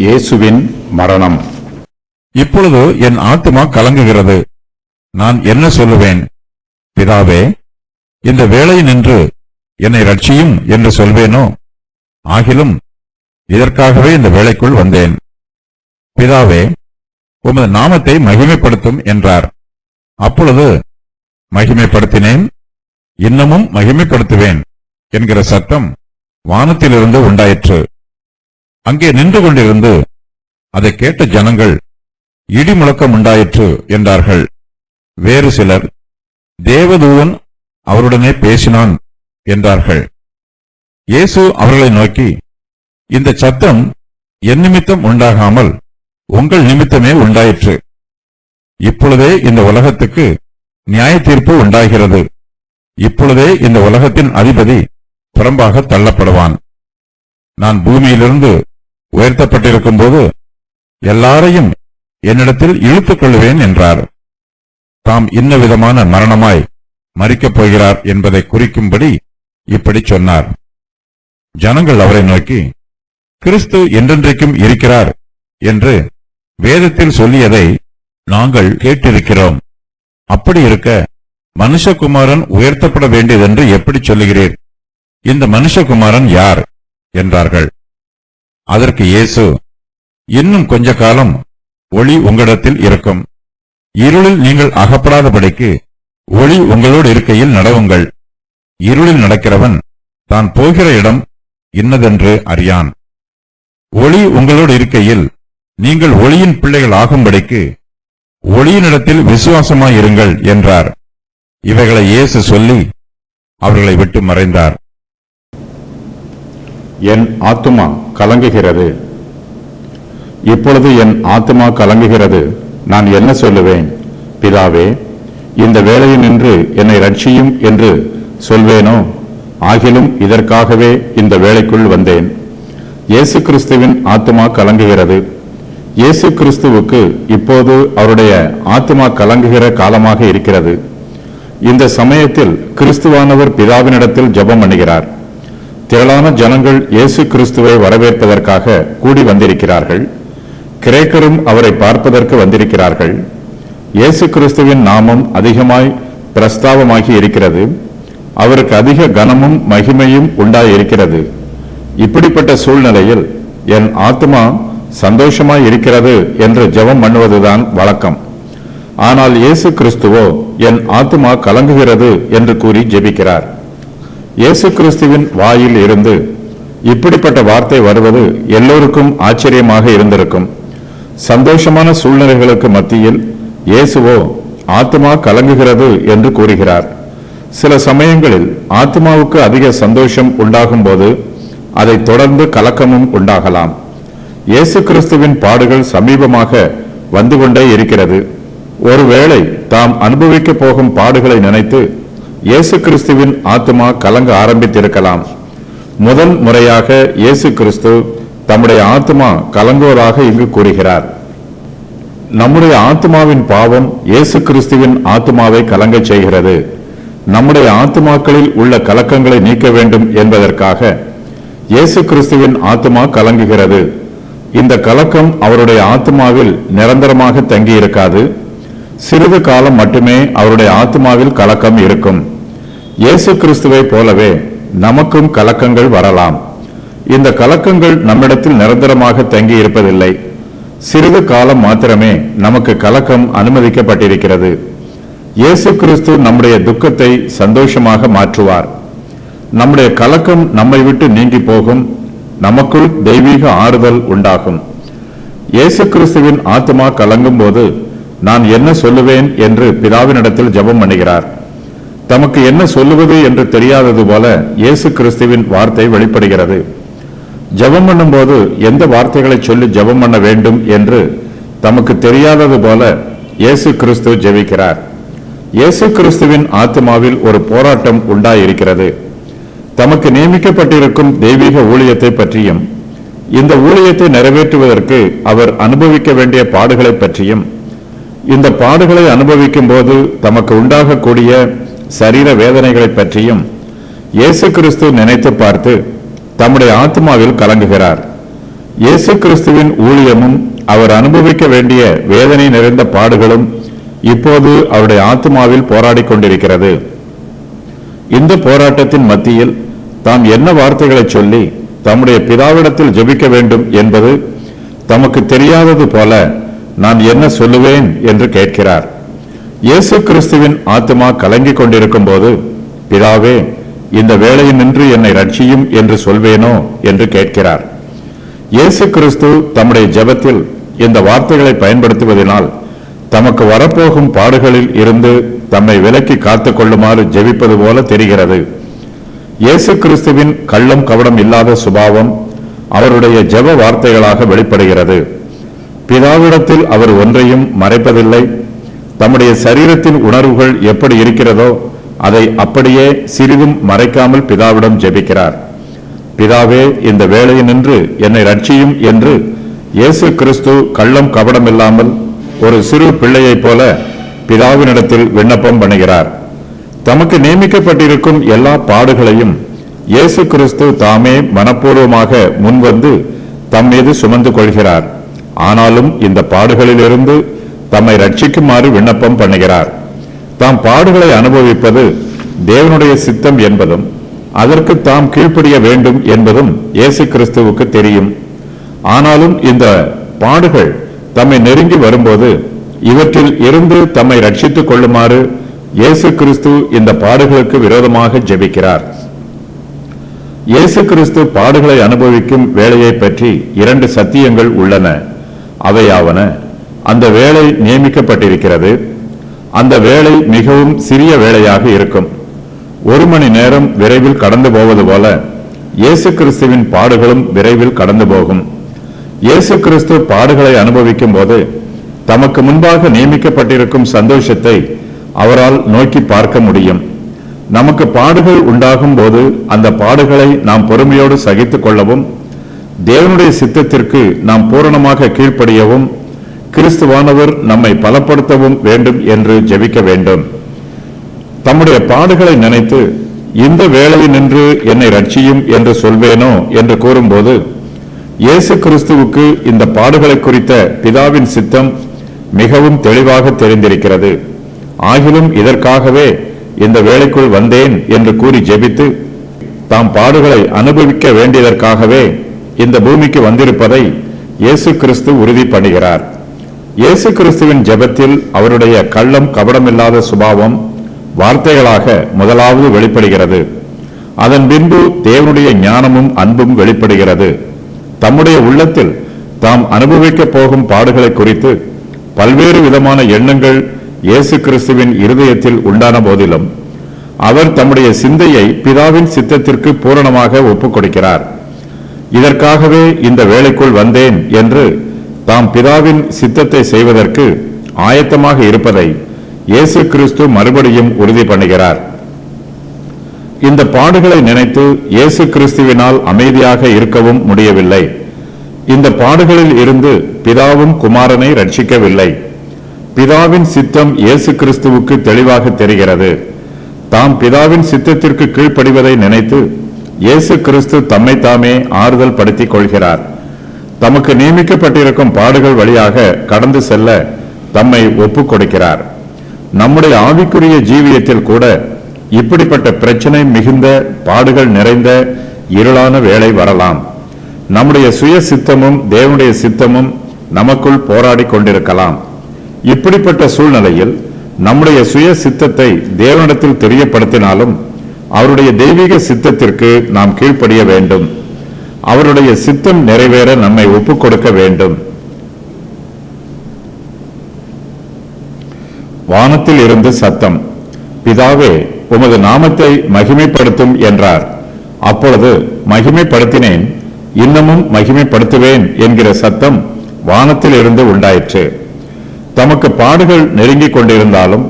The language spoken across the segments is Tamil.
இயேசுவின் மரணம். இப்பொழுது என் ஆத்துமா கலங்குகிறது. நான் என்ன சொல்லுவேன்? பிதாவே, இந்த வேளை நின்று என்னை ரட்சியும் என்று சொல்வேனோ? ஆகிலும் இதற்காகவே இந்த வேளைக்குள் வந்தேன். பிதாவே, உமது நாமத்தை மகிமைப்படுத்தும் என்றார். அப்பொழுது மகிமைப்படுத்தினேன், இன்னமும் மகிமைப்படுத்துவேன் என்கிற சத்தம் வானத்திலிருந்து உண்டாயிற்று. அங்கே நின்று கொண்டிருந்து அதை கேட்ட ஜனங்கள் இடி முழக்கம் உண்டாயிற்று என்றார்கள். வேறு சிலர் தேவதூதன் அவருடனே பேசினான் என்றார்கள். இயேசு அவர்களை நோக்கி, இந்த சத்தம் என் நிமித்தம் உண்டாகாமல் உங்கள் நிமித்தமே உண்டாயிற்று. இப்பொழுதே இந்த உலகத்துக்கு நியாய தீர்ப்பு உண்டாகிறது. இப்பொழுதே இந்த உலகத்தின் அதிபதி புறம்பாக தள்ளப்படுவான். நான் பூமியிலிருந்து உயர்த்தப்பட்டிருக்கும் போது எல்லாரையும் என்னிடத்தில் இழுத்துக் கொள்வேன் என்றார். தாம் இன்ன விதமான மரணமாய் மரிக்கப் போகிறார் என்பதை குறிக்கும்படி இப்படி சொன்னார். ஜனங்கள் அவரை நோக்கி, கிறிஸ்து என்றென்றைக்கும் இருக்கிறார் என்று வேதத்தில் சொல்லியதை நாங்கள் கேட்டிருக்கிறோம். அப்படி இருக்க மனுஷகுமாரன் உயர்த்தப்பட வேண்டியதென்று எப்படி சொல்லுகிறீர்? இந்த மனுஷகுமாரன் யார் என்றார்கள். அதற்கு இயேசு, இன்னும் கொஞ்ச காலம் ஒளி உங்களிடத்தில் இருக்கும். இருளில் நீங்கள் அகப்படாதபடிக்கு ஒளி உங்களோடு இருக்கையில் நடவுங்கள். இருளில் நடக்கிறவன் தான் போகிற இடம் இன்னதென்று அறியான். ஒளி உங்களோடு இருக்கையில் நீங்கள் ஒளியின் பிள்ளைகள் ஆகும்படிக்கு ஒளியினிடத்தில் விசுவாசமாயிருங்கள் என்றார். இவைகளை இயேசு சொல்லி அவர்களை விட்டு மறைந்தார். என் ஆத்துமா கலங்குகிறது. இப்பொழுது என் ஆத்துமா கலங்குகிறது. நான் என்ன சொல்லுவேன்? பிதாவே, இந்த வேளையில் நின்று என்னை ரட்சியும் என்று சொல்வேனோ? ஆகிலும் இதற்காகவே இந்த வேளைக்குள் வந்தேன். இயேசு கிறிஸ்துவின் ஆத்துமா கலங்குகிறது. இயேசு கிறிஸ்துவுக்கு இப்போது அவருடைய ஆத்துமா கலங்குகிற காலமாக இருக்கிறது. இந்த சமயத்தில் கிறிஸ்துவானவர் பிதாவினிடத்தில் ஜெபம் பண்ணுகிறார். திரளான ஜனங்கள் இயேசு கிறிஸ்துவை வரவேற்பதற்காக கூடி வந்திருக்கிறார்கள். கிரேக்கரும் அவரை பார்ப்பதற்கு வந்திருக்கிறார்கள். இயேசு கிறிஸ்துவின் நாமம் அதிகமாய் பிரஸ்தாபமாகி இருக்கிறது. அவருக்கு அதிக கனமும் மகிமையும் உண்டாயிருக்கிறது. இப்படிப்பட்ட சூழ்நிலையில் என் ஆத்துமா சந்தோஷமாய் இருக்கிறது என்று ஜெபம் பண்ணுவதுதான் வழக்கம். ஆனால் இயேசு கிறிஸ்துவோ என் ஆத்துமா கலங்குகிறது என்று கூறி ஜெபிக்கிறார். இயேசு கிறிஸ்துவின் வாயில் இருந்து இப்படிப்பட்ட வார்த்தை வருவது எல்லோருக்கும் ஆச்சரியமாக இருந்திருக்கும். சந்தோஷமான சூழ்நிலைகளுக்கு மத்தியில் இயேசுவோ ஆத்துமா கலங்குகிறது என்று கூறுகிறார். சில சமயங்களில் ஆத்மாவுக்கு அதிக சந்தோஷம் உண்டாகும் போது அதை தொடர்ந்து கலக்கமும் உண்டாகலாம். இயேசு கிறிஸ்துவின் பாடுகள் சமீபமாக வந்து கொண்டே இருக்கிறது. ஒருவேளை தாம் அனுபவிக்க போகும் பாடுகளை நினைத்து இயேசு கிறிஸ்துவின் ஆத்துமா கலங்க ஆரம்பித்திருக்கலாம். முதல் முறையாக இயேசு கிறிஸ்து தம்முடைய ஆத்துமா கலங்குவதாக இங்கு கூறுகிறார். நம்முடைய ஆத்துமாவின் பாவம் இயேசு கிறிஸ்துவின் ஆத்துமாவை கலங்கச் செய்கிறது. நம்முடைய ஆத்துமாக்களில் உள்ள கலக்கங்களை நீக்க வேண்டும் என்பதற்காக இயேசு கிறிஸ்துவின் ஆத்துமா கலங்குகிறது. இந்த கலக்கம் அவருடைய ஆத்துமாவில் நிரந்தரமாக தங்கி இருக்காது. சிறிது காலம் மட்டுமே அவருடைய ஆத்துமாவில் கலக்கம் இருக்கும். இயேசு கிறிஸ்துவை போலவே நமக்கும் கலக்கங்கள் வரலாம். இந்த கலக்கங்கள் நம்மிடத்தில் நிரந்தரமாக தங்கி இருப்பதில்லை. சிறிது காலம் மாத்திரமே நமக்கு கலக்கம் அனுமதிக்கப்பட்டிருக்கிறது. இயேசு கிறிஸ்து நம்முடைய துக்கத்தை சந்தோஷமாக மாற்றுவார். நம்முடைய கலக்கம் நம்மை விட்டு நீங்கி போகும். நமக்குள் தெய்வீக ஆறுதல் உண்டாகும். இயேசு கிறிஸ்துவின் ஆத்துமா கலங்கும் போது நான் என்ன சொல்லுவேன் என்று பிதாவினிடத்தில் ஜெபம் பண்ணுகிறார். தமக்கு என்ன சொல்லுவது என்று தெரியாதது போல இயேசு கிறிஸ்துவின் வார்த்தை வெளிப்படுகிறது. ஜெபம் பண்ணும் போது எந்த வார்த்தைகளை சொல்லி ஜெபம் பண்ண வேண்டும் என்று தமக்கு தெரியாதது போல இயேசு கிறிஸ்து ஜெபிக்கிறார். இயேசு கிறிஸ்துவின் ஆத்மாவில் ஒரு போராட்டம் உண்டாயிருக்கிறது. தமக்கு நியமிக்கப்பட்டிருக்கும் தெய்வீக ஊழியத்தை பற்றியும் இந்த ஊழியத்தை நிறைவேற்றுவதற்கு அவர் அனுபவிக்க வேண்டிய பாடுகளை பற்றியும் இந்த பாடுகளை அனுபவிக்கும் போது தமக்கு உண்டாகக்கூடிய சரீர வேதனைகளை பற்றியும் இயேசு கிறிஸ்து நினைத்து பார்த்து தம்முடைய ஆத்மாவில் கலங்குகிறார். இயேசு கிறிஸ்துவின் ஊழியமும் அவர் அனுபவிக்க வேண்டிய வேதனை நிறைந்த பாடுகளும் இப்போது அவருடைய ஆத்மாவில் போராடிக் கொண்டிருக்கிறது. இந்த போராட்டத்தின் மத்தியில் தாம் என்ன வார்த்தைகளை சொல்லி தம்முடைய பிதாவிடத்தில் ஜெபிக்க வேண்டும் என்பது தமக்கு தெரியாதது போல நான் என்ன சொல்லுவேன் என்று கேட்கிறார். இயேசு கிறிஸ்துவின் ஆத்மா கலங்கிக் கொண்டிருக்கும் போது, பிதாவே, இந்த வேளையினின்று என்னை ரட்சியும் என்று சொல்வேனோ என்று கேட்கிறார். இயேசு கிறிஸ்து தம்முடைய ஜெபத்தில் இந்த வார்த்தைகளை பயன்படுத்துவதனால் தமக்கு வரப்போகும் பாடுகளில் இருந்து தம்மை விலக்கி காத்துக் கொள்ளுமாறு ஜெபிப்பது போல தெரிகிறது. இயேசு கிறிஸ்துவின் கள்ளம் கபடம் இல்லாத சுபாவம் அவருடைய ஜெப வார்த்தைகளாக வெளிப்படுகிறது. பிதாவிடத்தில் அவர் ஒன்றையும் மறைப்பதில்லை. தம்முடைய சரீரத்தின் உணர்வுகள் எப்படி இருக்கிறதோ அதை அப்படியே சிறிதும் மறைக்காமல் பிதாவிடம் ஜெபிக்கிறார். பிதாவே, இந்த வேளையினின்று என்னை ரட்சியும் என்று இயேசு கிறிஸ்து கள்ளம் கபடம் இல்லாமல் ஒரு சிறு பிள்ளையைப் போல பிதாவினிடத்தில் விண்ணப்பம் பண்ணுகிறார். தமக்கு நியமிக்கப்பட்டிருக்கும் எல்லா பாடுகளையும் இயேசு கிறிஸ்து தாமே மனப்பூர்வமாக முன்வந்து தம் மீது சுமந்து கொள்கிறார். ஆனாலும் இந்த பாடுகளிலிருந்து தம்மை ரட்சிக்குமாறு விண்ணப்பம் பண்ணுகிறார். தாம் பாடுகளை அனுபவிப்பது தேவனுடைய சித்தம் என்பதும் அதற்கு தாம் கீழ்ப்படிய வேண்டும் என்பதும் இயேசு கிறிஸ்துவுக்கு தெரியும். ஆனாலும் இந்த பாடுகள் தம்மை நெருங்கி வரும்போது இவற்றில் இருந்து தம்மை ரட்சித்துக் கொள்ளுமாறு இயேசு கிறிஸ்து இந்த பாடுகளுக்கு விரோதமாக ஜெபிக்கிறார். இயேசு கிறிஸ்து பாடுகளை அனுபவிக்கும் வேளையை பற்றி 2 சத்தியங்கள் உள்ளன. அவையாவன, அந்த வேளை நியமிக்கப்பட்டிருக்கிறது. அந்த வேளை மிகவும் சிறிய வேளையாக இருக்கும். 1 மணி நேரம் விரைவில் கடந்து போவது போல இயேசு கிறிஸ்துவின் பாடுகளும் விரைவில் கடந்து போகும். இயேசு கிறிஸ்து பாடுகளை அனுபவிக்கும் போது தமக்கு முன்பாக நியமிக்கப்பட்டிருக்கும் சந்தோஷத்தை அவரால் நோக்கி பார்க்க முடியும். நமக்கு பாடுகள் உண்டாகும் போது அந்த பாடுகளை நாம் பொறுமையோடு சகித்துக் கொள்ளவும், தேவனுடைய சித்தத்திற்கு நாம் பூரணமாக கீழ்ப்படியவும், கிறிஸ்துவானவர் நம்மை பலப்படுத்தவும் வேண்டும் என்று ஜெபிக்க வேண்டும். தம்முடைய பாடுகளை நினைத்து இந்த வேளையினின்று என்னை ரட்சியும் என்று சொல்வேனோ என்று கூறும்போது, இயேசு கிறிஸ்துவுக்கு இந்த பாடுகளை குறித்த பிதாவின் சித்தம் மிகவும் தெளிவாக தெரிந்திருக்கிறது. ஆகிலும் இதற்காகவே இந்த வேளைக்குள் வந்தேன் என்று கூறி ஜெபித்து தாம் பாடுகளை அனுபவிக்க வேண்டியதற்காகவே இந்த பூமிக்கு வந்திருப்பதை இயேசு கிறிஸ்து உறுதி பண்ணுகிறார். இயேசு கிறிஸ்துவின் ஜெபத்தில் அவருடைய கள்ளம் கபடமில்லாத சுபாவம் வார்த்தைகளாக முதலாவது வெளிப்படுகிறது. அதன் பின்பு தேவனுடைய ஞானமும் அன்பும் வெளிப்படுகிறது. தம்முடைய உள்ளத்தில் தாம் அனுபவிக்க போகும் பாடுகளை குறித்து பல்வேறு விதமான எண்ணங்கள் இயேசு கிறிஸ்துவின் இருதயத்தில் உண்டான போதிலும் அவர் தம்முடைய சிந்தையை பிதாவின் சித்தத்திற்கு பூரணமாக ஒப்புக் கொடுக்கிறார். இதற்காகவே இந்த வேளைக்குள் வந்தேன் என்று தாம் பிதாவின் சித்தத்தை செய்வதற்கு ஆயத்தமாக இருப்பதை இயேசு கிறிஸ்து மறுபடியும் உறுதி பண்ணுகிறார். இந்த பாடுகளை நினைத்து இயேசு கிறிஸ்துவினால் அமைதியாக இருக்கவும் முடியவில்லை. இந்த பாடுகளில் இருந்து பிதாவும் குமாரனை ரட்சிக்கவில்லை. பிதாவின் சித்தம் இயேசு கிறிஸ்துவுக்கு தெளிவாக தெரிகிறது. தாம் பிதாவின் சித்தத்திற்கு கீழ்ப்படிவதை நினைத்து இயேசு கிறிஸ்து தம்மை தாமே ஆறுதல் படுத்திக் கொள்கிறார். தமக்கு நியமிக்கப்பட்டிருக்கும் பாடுகள் வழியாக கடந்து செல்ல தம்மை ஒப்புக் கொடுக்கிறார். நம்முடைய ஆவிக்குரிய ஜீவியத்தில் கூட இப்படிப்பட்ட பிரச்சனை மிகுந்த பாடுகள் நிறைந்த இருளான வேளை வரலாம். நம்முடைய சுய சித்தமும் தேவனுடைய சித்தமும் நமக்குள் போராடி கொண்டிருக்கலாம். இப்படிப்பட்ட சூழ்நிலையில் நம்முடைய சுய சித்தத்தை தேவனிடத்தில் தெரியப்படுத்தினாலும் அவருடைய தெய்வீக சித்தத்திற்கு நாம் கீழ்ப்படிய வேண்டும். அவருடைய சித்தம் நிறைவேற நம்மை ஒப்புக் கொடுக்க வேண்டும். வானத்தில் இருந்து சத்தம், பிதாவே, உமது நாமத்தை மகிமைப்படுத்தும் என்றார். அப்பொழுது மகிமைப்படுத்தினேன், இன்னமும் மகிமைப்படுத்துவேன் என்கிற சத்தம் வானத்தில் இருந்து உண்டாயிற்று. தமக்கு பாடுகள் நெருங்கிக் கொண்டிருந்தாலும்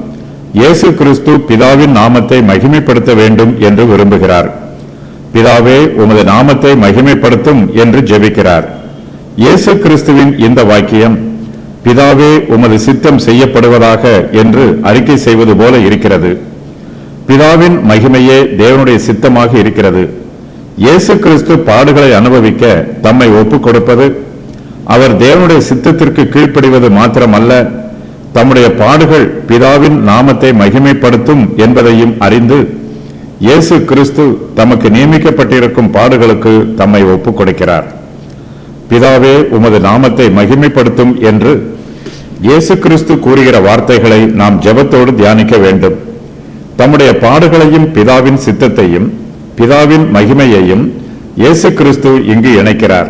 இயேசு கிறிஸ்து பிதாவின் நாமத்தை மகிமைப்படுத்த வேண்டும் என்று விரும்புகிறார். பிதாவே, உமது நாமத்தை மகிமைப்படுத்தும் என்று ஜெபிக்கிறார். இயேசு கிறிஸ்துவின் இந்த வாக்கியம் பிதாவே, உமது சித்தம் செய்யப்படுவதாக என்று அறிக்கை செய்வது போல இருக்கிறது. பிதாவின் மகிமையே தேவனுடைய சித்தமாக இருக்கிறது. இயேசு கிறிஸ்து பாடுகளை அனுபவிக்க தம்மை ஒப்புக் கொடுப்பது, அவர் தேவனுடைய சித்தத்திற்கு கீழ்ப்படிவது மாத்திரமல்ல, தம்முடைய பாடுகள் பிதாவின் நாமத்தை மகிமைப்படுத்தும் என்பதையும் அறிந்து இயேசு கிறிஸ்து தமக்கு நியமிக்கப்பட்டிருக்கும் பாடுகளுக்கு தம்மை ஒப்புக் கொடுக்கிறார். பிதாவே, உமது நாமத்தை மகிமைப்படுத்தும் என்று இயேசு கிறிஸ்து கூறுகிற வார்த்தைகளை நாம் ஜெபத்தோடு தியானிக்க வேண்டும். தம்முடைய பாடுகளையும் பிதாவின் சித்தத்தையும் பிதாவின் மகிமையையும் இயேசு கிறிஸ்து இங்கு இணைக்கிறார்.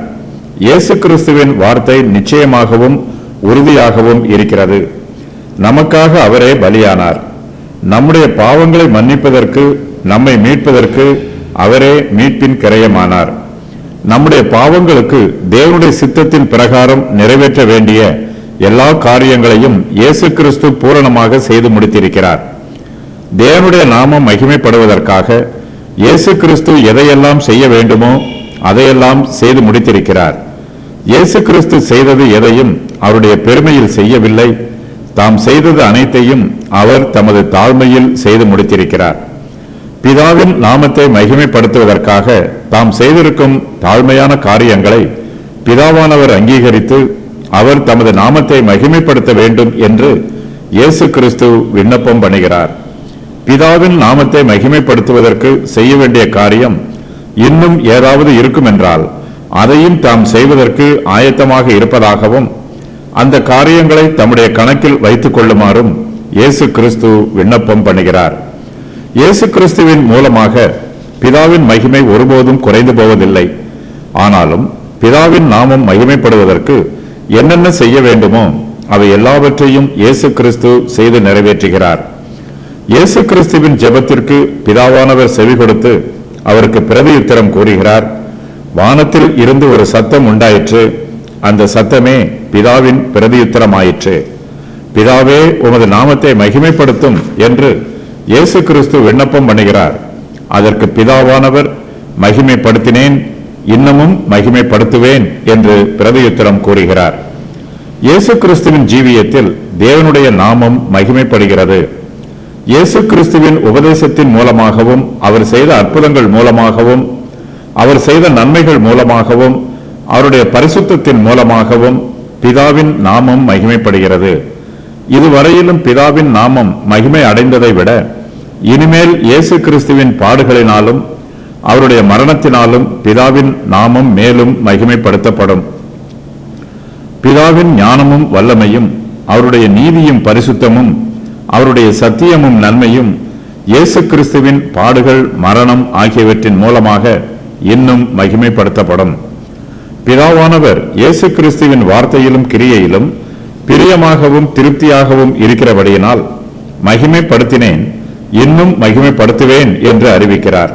இயேசு கிறிஸ்துவின் வார்த்தை நிச்சயமாகவும் உறுதியாகவும் இருக்கிறது. நமக்காக அவரே பலியானார். நம்முடைய பாவங்களை மன்னிப்பதற்கு, நம்மை மீட்பதற்கு அவரே மீட்பின் கிரயமானார். நம்முடைய பாவங்களுக்கு தேவனுடைய சித்தத்தின் பிரகாரம் நிறைவேற்ற வேண்டிய எல்லா காரியங்களையும் இயேசு கிறிஸ்து பூரணமாக செய்து முடித்திருக்கிறார். தேவனுடைய நாமம் மகிமைப்படுவதற்காக இயேசு கிறிஸ்து எதையெல்லாம் செய்ய வேண்டுமோ அதையெல்லாம் செய்து முடித்திருக்கிறார். இயேசு கிறிஸ்து செய்தது எதையும் அவருடைய பெருமையில் செய்யவில்லை. தாம் செய்தது அனைத்தையும் அவர் தமது தாழ்மையில் செய்து முடித்திருக்கிறார். பிதாவின் நாமத்தை மகிமைப்படுத்துவதற்காக தாம் செய்திருக்கும் தாழ்மையான காரியங்களை பிதாவானவர் அங்கீகரித்து அவர் தமது நாமத்தை மகிமைப்படுத்த வேண்டும் என்று இயேசு கிறிஸ்து விண்ணப்பம் பண்ணுகிறார். பிதாவின் நாமத்தை மகிமைப்படுத்துவதற்கு செய்ய வேண்டிய காரியம் இன்னும் ஏதாவது இருக்கும் என்றால் அதையும் தாம் செய்வதற்கு ஆயத்தமாக இருப்பதாகவும் அந்த காரியங்களை தம்முடைய கணக்கில் வைத்துக் கொள்ளுமாறும் இயேசு கிறிஸ்து விண்ணப்பம் பண்ணுகிறார். இயேசு கிறிஸ்துவின் மூலமாக பிதாவின் மகிமை ஒருபோதும் குறைந்து போவதில்லை. ஆனாலும் பிதாவின் நாமம் மகிமைப்படுவதற்கு என்னென்ன செய்ய வேண்டுமோ அவை எல்லாவற்றையும் இயேசு கிறிஸ்து செய்து நிறைவேற்றுகிறார். இயேசு கிறிஸ்துவின் ஜெபத்திற்கு பிதாவானவர் செவி கொடுத்து அவருக்கு பிரதியுத்தரம் கூறுகிறார். வானத்தில் இருந்து ஒரு சத்தம் உண்டாயிற்று. அந்த சத்தமே பிதாவின் பிரதியுத்தரமாயிற்று. பிதாவே, உமது நாமத்தை மகிமைப்படுத்தும் என்று இயேசு கிறிஸ்து விண்ணப்பம் பண்ணுகிறார். அதற்கு பிதாவானவர், மகிமைப்படுத்தினேன், இன்னமும் மகிமைப்படுத்துவேன் என்று பிரதியுத்தரம் கூறுகிறார். இயேசு கிறிஸ்துவின் ஜீவியத்தில் தேவனுடைய நாமம் மகிமைப்படுகிறது. இயேசு கிறிஸ்துவின் உபதேசத்தின் மூலமாகவும் அவர் செய்த அற்புதங்கள் மூலமாகவும் அவர் செய்த நன்மைகள் மூலமாகவும் அவருடைய பரிசுத்தத்தின் மூலமாகவும் பிதாவின் நாமம் மகிமைப்படுகிறது. இதுவரையிலும் பிதாவின் நாமம் மகிமை அடைந்ததை விட இனிமேல் இயேசு கிறிஸ்துவின் பாடுகளினாலும் அவருடைய மரணத்தினாலும் பிதாவின் நாமம் மேலும் மகிமைப்படுத்தப்படும். பிதாவின் ஞானமும் வல்லமையும் அவருடைய நீதியும் பரிசுத்தமும் அவருடைய சத்தியமும் நன்மையும் இயேசு கிறிஸ்துவின் பாடுகள், மரணம் ஆகியவற்றின் மூலமாக இன்னும் மகிமைப்படுத்தப்படும். பிதாவானவர் இயேசு கிறிஸ்துவின் வார்த்தையிலும் கிரியையிலும் பிரியமாகவும் திருப்தியாகவும் இருக்கிறபடியினால் மகிமைப்படுத்தினேன், இன்னும் மகிமைப்படுத்துவேன் என்று அறிவிக்கிறார்.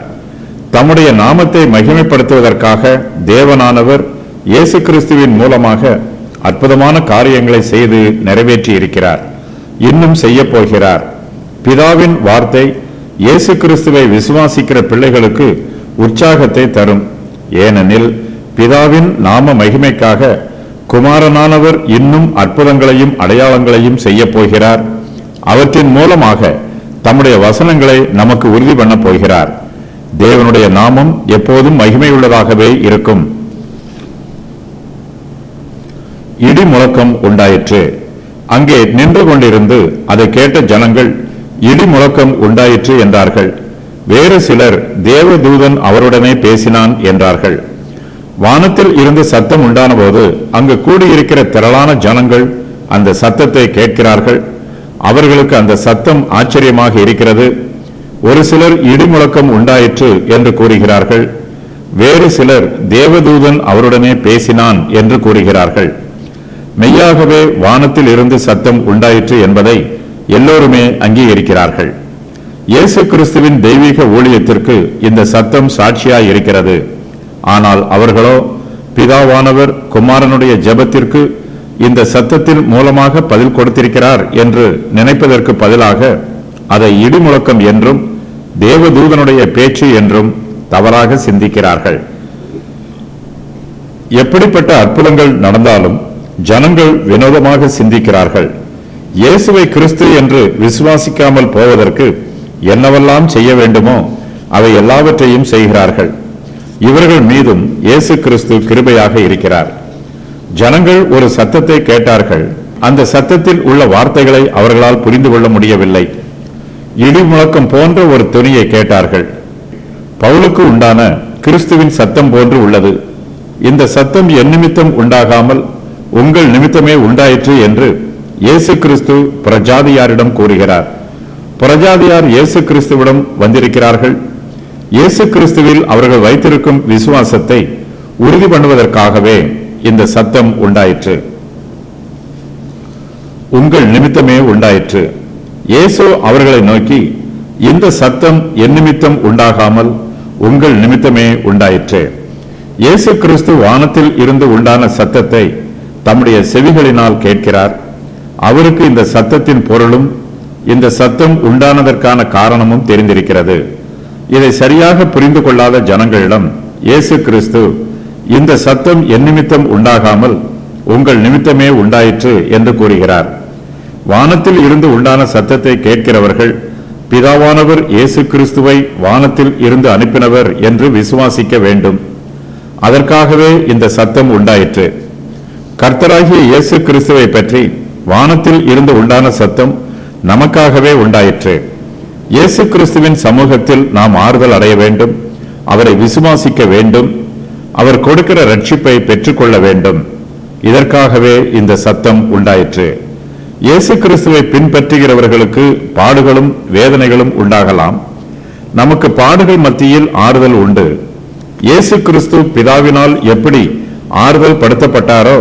தம்முடைய நாமத்தை மகிமைப்படுத்துவதற்காக தேவனானவர் இயேசு கிறிஸ்துவின் மூலமாக அற்புதமான காரியங்களை செய்து நிறைவேற்றி இருக்கிறார், இன்னும் செய்ய போகிறார். பிதாவின் வார்த்தை இயேசு கிறிஸ்துவை விசுவாசிக்கிற பிள்ளைகளுக்கு உற்சாகத்தை தரும். ஏனெனில் பிதாவின் நாம மகிமைக்காக குமாரனானவர் இன்னும் அற்புதங்களையும் அடையாளங்களையும் செய்ய போகிறார். அவற்றின் மூலமாக தம்முடைய வசனங்களை நமக்கு உறுதி பண்ண போகிறார். தேவனுடைய நாமம் எப்போதும் மகிமையுள்ளதாகவே இருக்கும். இடி முழக்கம் உண்டாயிற்று. அங்கே நின்று கொண்டிருந்து அதை கேட்ட ஜனங்கள் இடி முழக்கம் உண்டாயிற்று என்றார்கள். வேறு சிலர் தேவதூதன் அவருடனே பேசினான் என்றார்கள். வானத்தில் இருந்து சத்தம் உண்டான போது அங்கு கூடியிருக்கிற திரளான ஜனங்கள் அந்த சத்தத்தை கேட்கிறார்கள். அவர்களுக்கு அந்த சத்தம் ஆச்சரியமாக இருக்கிறது. ஒரு சிலர் இடி முழக்கம் உண்டாயிற்று என்று கூறுகிறார்கள். வேறு சிலர் தேவதூதன் அவருடனே பேசினான் என்று கூறுகிறார்கள். மெய்யாகவே வானத்தில் இருந்து சத்தம் உண்டாயிற்று என்பதை எல்லோருமே அங்கீகரிக்கிறார்கள். இயேசு கிறிஸ்துவின் தெய்வீக ஊழியத்திற்கு இந்த சத்தம் சாட்சியாய் இருக்கிறது. ஆனால் அவர்களோ பிதாவானவர் குமாரனுடைய ஜெபத்திற்கு இந்த சத்தத்தின் மூலமாக பதில் கொடுத்திருக்கிறார் என்று நினைப்பதற்கு பதிலாக அதை இடிமுழக்கம் என்றும் தேவதூதனுடைய பேச்சு என்றும் தவறாக சிந்திக்கிறார்கள். எப்படிப்பட்ட அற்புதங்கள் நடந்தாலும் ஜனங்கள் வினோதமாக சிந்திக்கிறார்கள். இயேசுவை கிறிஸ்து என்று விசுவாசிக்காமல் போவதற்கு என்னவெல்லாம் செய்ய வேண்டுமோ அவை எல்லாவற்றையும் செய்கிறார்கள். இவர்கள் மீதும் இயேசு கிறிஸ்து கிருபையாக இருக்கிறார். ஜனங்கள் ஒரு சத்தத்தை கேட்டார்கள். அந்த சத்தத்தில் உள்ள வார்த்தைகளை அவர்களால் புரிந்து கொள்ள முடியவில்லை. இடி முழக்கம் போன்ற ஒரு தொனியை கேட்டார்கள். பவுலுக்கு உண்டான கிறிஸ்துவின் சத்தம் போன்று உள்ளது. இந்த சத்தம் என் நிமித்தம் உண்டாகாமல் உங்கள் நிமித்தமே உண்டாயிற்று என்று இயேசு கிறிஸ்து புறஜாதியாரிடம் கூறுகிறார். புறஜாதியார் இயேசு கிறிஸ்துவிடம் வந்திருக்கிறார்கள். இயேசு கிறிஸ்துவில் அவர்கள் வைத்திருக்கும் விசுவாசத்தை உறுதி பண்ணுவதற்காகவே இந்த சத்தம் உண்டாயிற்று. உங்கள் நிமித்தமே உண்டாயிற்று. இயேசு அவர்களை நோக்கி, இந்த சத்தம் என் நிமித்தம் உண்டாகாமல் உங்கள் நிமித்தமே உண்டாயிற்று. இயேசு கிறிஸ்து வானத்தில் இருந்து உண்டான சத்தத்தை தம்முடைய செவிகளினால் கேட்கிறார். அவருக்கு இந்த சத்தத்தின் பொருளும் இந்த சத்தம் உண்டானதற்கான காரணமும் தெரிந்திருக்கிறது. இதை சரியாக புரிந்து கொள்ளாத ஜனங்களிடம் இயேசு கிறிஸ்து, இந்த சத்தம் என் நிமித்தம் உண்டாகாமல் உங்கள் நிமித்தமே உண்டாயிற்று என்று கூறுகிறார். வானத்தில் இருந்து உண்டான சத்தத்தை கேட்கிறவர்கள் பிதாவானவர் இயேசு கிறிஸ்துவை வானத்தில் இருந்து அனுப்பினவர் என்று விசுவாசிக்க வேண்டும். அதற்காகவே இந்த சத்தம் உண்டாயிற்று. கர்த்தராகிய இயேசு கிறிஸ்துவை பற்றி வானத்தில் இருந்து உண்டான சத்தம் நமக்காகவே உண்டாயிற்று. இயேசு கிறிஸ்துவின் சமூகத்தில் நாம் ஆறுதல் அடைய வேண்டும். அவரை விசுவாசிக்க வேண்டும். அவர் கொடுக்கிற ரட்சிப்பை பெற்றுக்கொள்ள வேண்டும். இதற்காகவே இந்த சத்தம் உண்டாயிற்று. இயேசு கிறிஸ்துவை பின்பற்றுகிறவர்களுக்கு பாடுகளும் வேதனைகளும் உண்டாகலாம். நமக்கு பாடுகள் மத்தியில் ஆறுதல் உண்டு. இயேசு கிறிஸ்து பிதாவினால் எப்படி ஆறுதல் படுத்தப்பட்டாரோ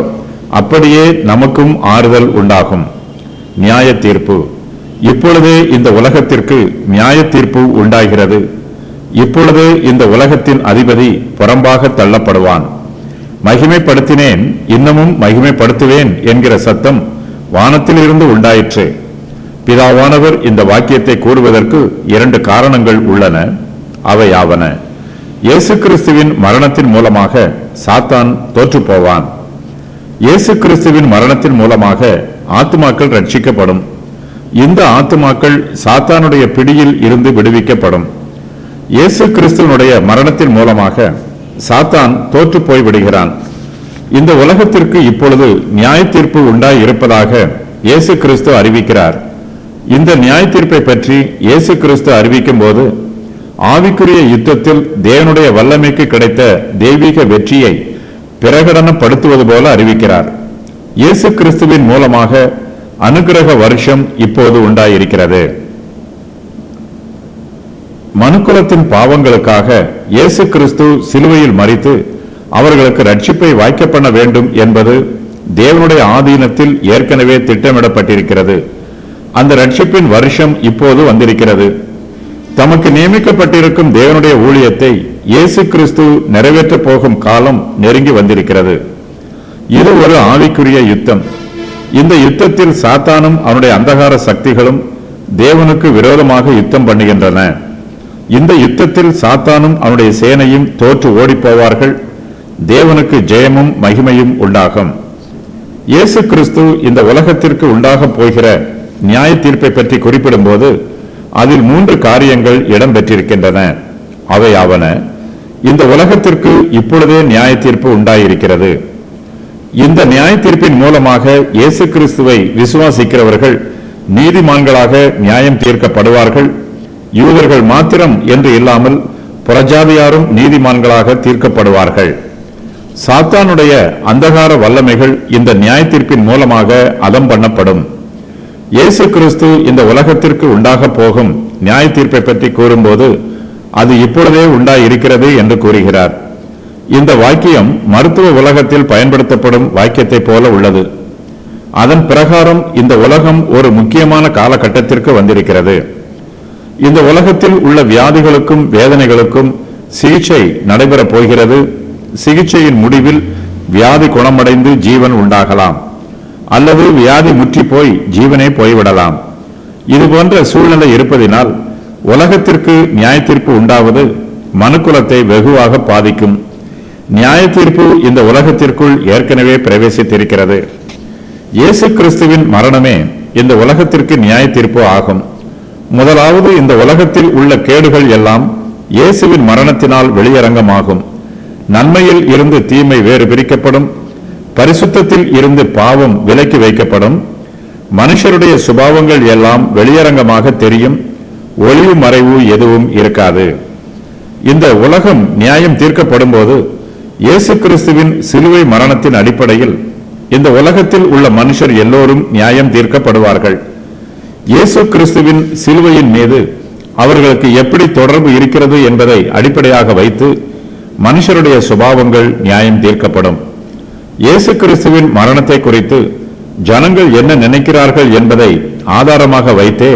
அப்படியே நமக்கும் ஆறுதல் உண்டாகும். நியாய தீர்ப்பு. இப்பொழுதே இந்த உலகத்திற்கு நியாய தீர்ப்பு உண்டாகிறது. இப்பொழுது இந்த உலகத்தின் அதிபதி புறம்பாக தள்ளப்படுவான். மகிமைப்படுத்தினேன், இன்னமும் மகிமைப்படுத்துவேன் என்கிற சத்தம் வானத்தில் இருந்து உண்டாயிற்று. பிதாவானவர் இந்த வாக்கியத்தை கூறுவதற்கு 2 காரணங்கள் உள்ளன. அவையாவன: இயேசு கிறிஸ்துவின் மரணத்தின் மூலமாக சாத்தான் தோற்று போவான். இயேசு கிறிஸ்துவின் மரணத்தின் மூலமாக ஆத்துமாக்கள் ரட்சிக்கப்படும். இந்த ஆத்துமாக்கள் சாத்தானுடைய பிடியில் இருந்து விடுவிக்கப்படும். இயேசு கிறிஸ்துவனுடைய மரணத்தின் மூலமாக சாத்தான் தோற்று போய் விடுகிறான். இந்த உலகத்திற்கு இப்பொழுது நியாய தீர்ப்பு உண்டாய் இருப்பதாக இயேசு கிறிஸ்து அறிவிக்கிறார். இந்த நியாய தீர்ப்பை பற்றி இயேசு கிறிஸ்து அறிவிக்கும் போது ஆவிக்குரிய யுத்தத்தில் தேவனுடைய வல்லமைக்கு கிடைத்த தெய்வீக வெற்றியை பிரகடனப்படுத்துவது போல அறிவிக்கிறார். இயேசு கிறிஸ்துவின் மூலமாக அனுக்கிரக வருஷம் இப்போது உண்டாயிருக்கிறது. மனுக்குலத்தின் பாவங்களுக்காக இயேசு கிறிஸ்து சிலுவையில் மரித்து அவர்களுக்கு ரட்சிப்பை வாய்க்க பண்ண வேண்டும் என்பது தேவனுடைய ஆதீனத்தில் ஏற்கனவே திட்டமிடப்பட்டிருக்கிறது. அந்த ரட்சிப்பின் வருஷம் இப்போது வந்திருக்கிறது. தமக்கு நியமிக்கப்பட்டிருக்கும் தேவனுடைய ஊழியத்தை இயேசு கிறிஸ்து நிறைவேற்ற போகும் காலம் நெருங்கி வந்திருக்கிறது. இது ஒரு ஆவிக்குரிய யுத்தம். இந்த யுத்தத்தில் சாத்தானும் அவனுடைய அந்தகார சக்திகளும் தேவனுக்கு விரோதமாக யுத்தம் பண்ணுகின்றன. இந்த யுத்தத்தில் சாத்தானும் அவனுடைய சேனையும் தோற்று ஓடிப்போவார்கள். தேவனுக்கு ஜெயமும் மகிமையும் உண்டாகும். இயேசு கிறிஸ்து இந்த உலகத்திற்கு உண்டாக போகிற நியாய தீர்ப்பை பற்றி குறிப்பிடும் போது அதில் 3 காரியங்கள் இடம்பெற்றிருக்கின்றன. அவையாவன: இந்த உலகத்திற்கு இப்பொழுதே நியாய தீர்ப்பு உண்டாயிருக்கிறது. இந்த நியாய தீர்ப்பின் மூலமாக இயேசு கிறிஸ்துவை விசுவாசிக்கிறவர்கள் நீதிமான்களாக நியாயம் தீர்க்கப்படுவார்கள். யூதர்கள் மாத்திரம் என்று இல்லாமல் புறஜாதியாரும் நீதிமான்களாக தீர்க்கப்படுவார்கள். சாத்தானுடைய அந்தகார வல்லமைகள் இந்த நியாய தீர்ப்பின் மூலமாக அதம் பண்ணப்படும். இயேசு கிறிஸ்து இந்த உலகத்திற்கு உண்டாக போகும் நியாய தீர்ப்பை பற்றி கூறும்போது அது இப்பொழுதே உண்டாயிருக்கிறது என்று கூறுகிறார். இந்த வாக்கியம் மருத்துவ உலகத்தில் பயன்படுத்தப்படும் வாக்கியத்தை போல உள்ளது. அதன் பிரகாரம் இந்த உலகம் ஒரு முக்கியமான காலகட்டத்திற்கு வந்திருக்கிறது. இந்த உலகத்தில் உள்ள வியாதிகளுக்கும் வேதனைகளுக்கும் சிகிச்சை நடைபெறப் போகிறது. சிகிச்சையின் முடிவில் வியாதி குணமடைந்து ஜீவன் உண்டாகலாம், அல்லது வியாதி முற்றி போய் ஜீவனே போய்விடலாம். இது போன்ற சூழ்நிலை இருப்பதினால் உலகத்திற்கு நியாய தீர்ப்பு உண்டாவது மனுக்குலத்தை வெகுவாக பாதிக்கும். நியாய தீர்ப்பு இந்த உலகத்திற்குள் ஏற்கனவே பிரவேசித்திருக்கிறது. இயேசு கிறிஸ்துவின் மரணமே இந்த உலகத்திற்கு நியாய தீர்ப்பு ஆகும். முதலாவது, இந்த உலகத்தில் உள்ள கேடுகள் எல்லாம் இயேசுவின் மரணத்தினால் வெளியரங்கமாகும். நன்மையில் இருந்து தீமை வேறு பிரிக்கப்படும், பரிசுத்தத்தில் இருந்து பாவம் விலக்கி வைக்கப்படும், மனுஷருடைய சுபாவங்கள் எல்லாம் வெளியரங்கமாக தெரியும், ஒளிவு மறைவு எதுவும் இருக்காது. இந்த உலகம் நியாயம் தீர்க்கப்படும் போது இயேசு கிறிஸ்துவின் சிலுவை மரணத்தின் அடிப்படையில் இந்த உலகத்தில் உள்ள மனுஷர் எல்லோரும் நியாயம் தீர்க்கப்படுவார்கள். இயேசு கிறிஸ்துவின் சிலுவையின் மீது அவர்களுக்கு எப்படி தொடர்பு இருக்கிறது என்பதை அடிப்படையாக வைத்து மனுஷருடைய சுபாவங்கள் நியாயம் தீர்க்கப்படும். இயேசு கிறிஸ்துவின் மரணத்தை குறித்து ஜனங்கள் என்ன நினைக்கிறார்கள் என்பதை ஆதாரமாக வைத்தே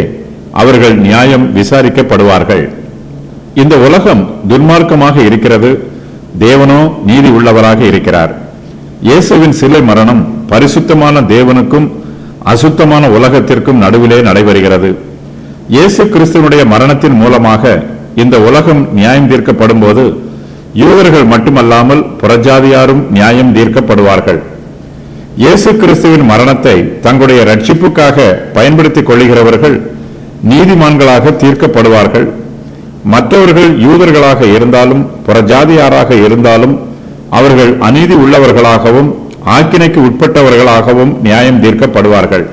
அவர்கள் நியாயம் விசாரிக்கப்படுவார்கள். இந்த உலகம் துன்மார்க்கமாக இருக்கிறது, தேவனோ நீதி உள்ளவராக இருக்கிறார். இயேசுவின் சிலை மரணம் பரிசுத்தமான தேவனுக்கும் அசுத்தமான உலகத்திற்கும் நடுவிலே நடைபெறுகிறது. இயேசு கிறிஸ்துவனுடைய மரணத்தின் மூலமாக இந்த உலகம் நியாயம் தீர்க்கப்படும் போது யூதர்கள் மட்டுமல்லாமல் புறஜாதியாரும் நியாயம் தீர்க்கப்படுவார்கள். இயேசு கிறிஸ்துவின் மரணத்தை தங்களுடைய ரட்சிப்புக்காக பயன்படுத்திக் கொள்கிறவர்கள் நீதிமான்களாக தீர்க்கப்படுவார்கள். மற்றவர்கள் யூதர்களாக இருந்தாலும் புறஜாதியாராக இருந்தாலும் அவர்கள் அநீதி உள்ளவர்களாகவும் ஆக்கினைக்கு உட்பட்டவர்களாகவும் நியாயம் தீர்க்கப்படுவார்கள்.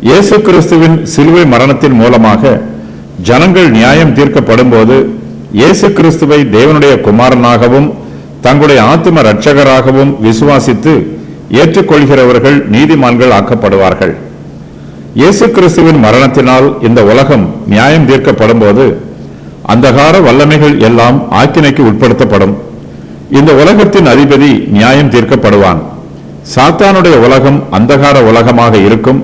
இயேசு கிறிஸ்துவின் சிலுவை மரணத்தின் மூலமாக ஜனங்கள் நியாயம் தீர்க்கப்படும் போது இயேசு கிறிஸ்துவை தேவனுடைய குமாரனாகவும் தங்களுடைய ஆத்தும இரட்சகராகவும் விசுவாசித்து ஏற்றுக்கொள்கிறவர்கள் நீதிமான்கள் ஆக்கப்படுவார்கள். இயேசு கிறிஸ்துவின் மரணத்தினால் இந்த உலகம் நியாயம் தீர்க்கப்படும் போது அந்தகார வல்லமைகள் எல்லாம் ஆக்கினைக்கு உட்படுத்தப்படும். இந்த உலகத்தின் அதிபதி நியாயம் தீர்க்கப்படுவான். சாத்தானுடைய உலகம் அந்தகார உலகமாக இருக்கும்.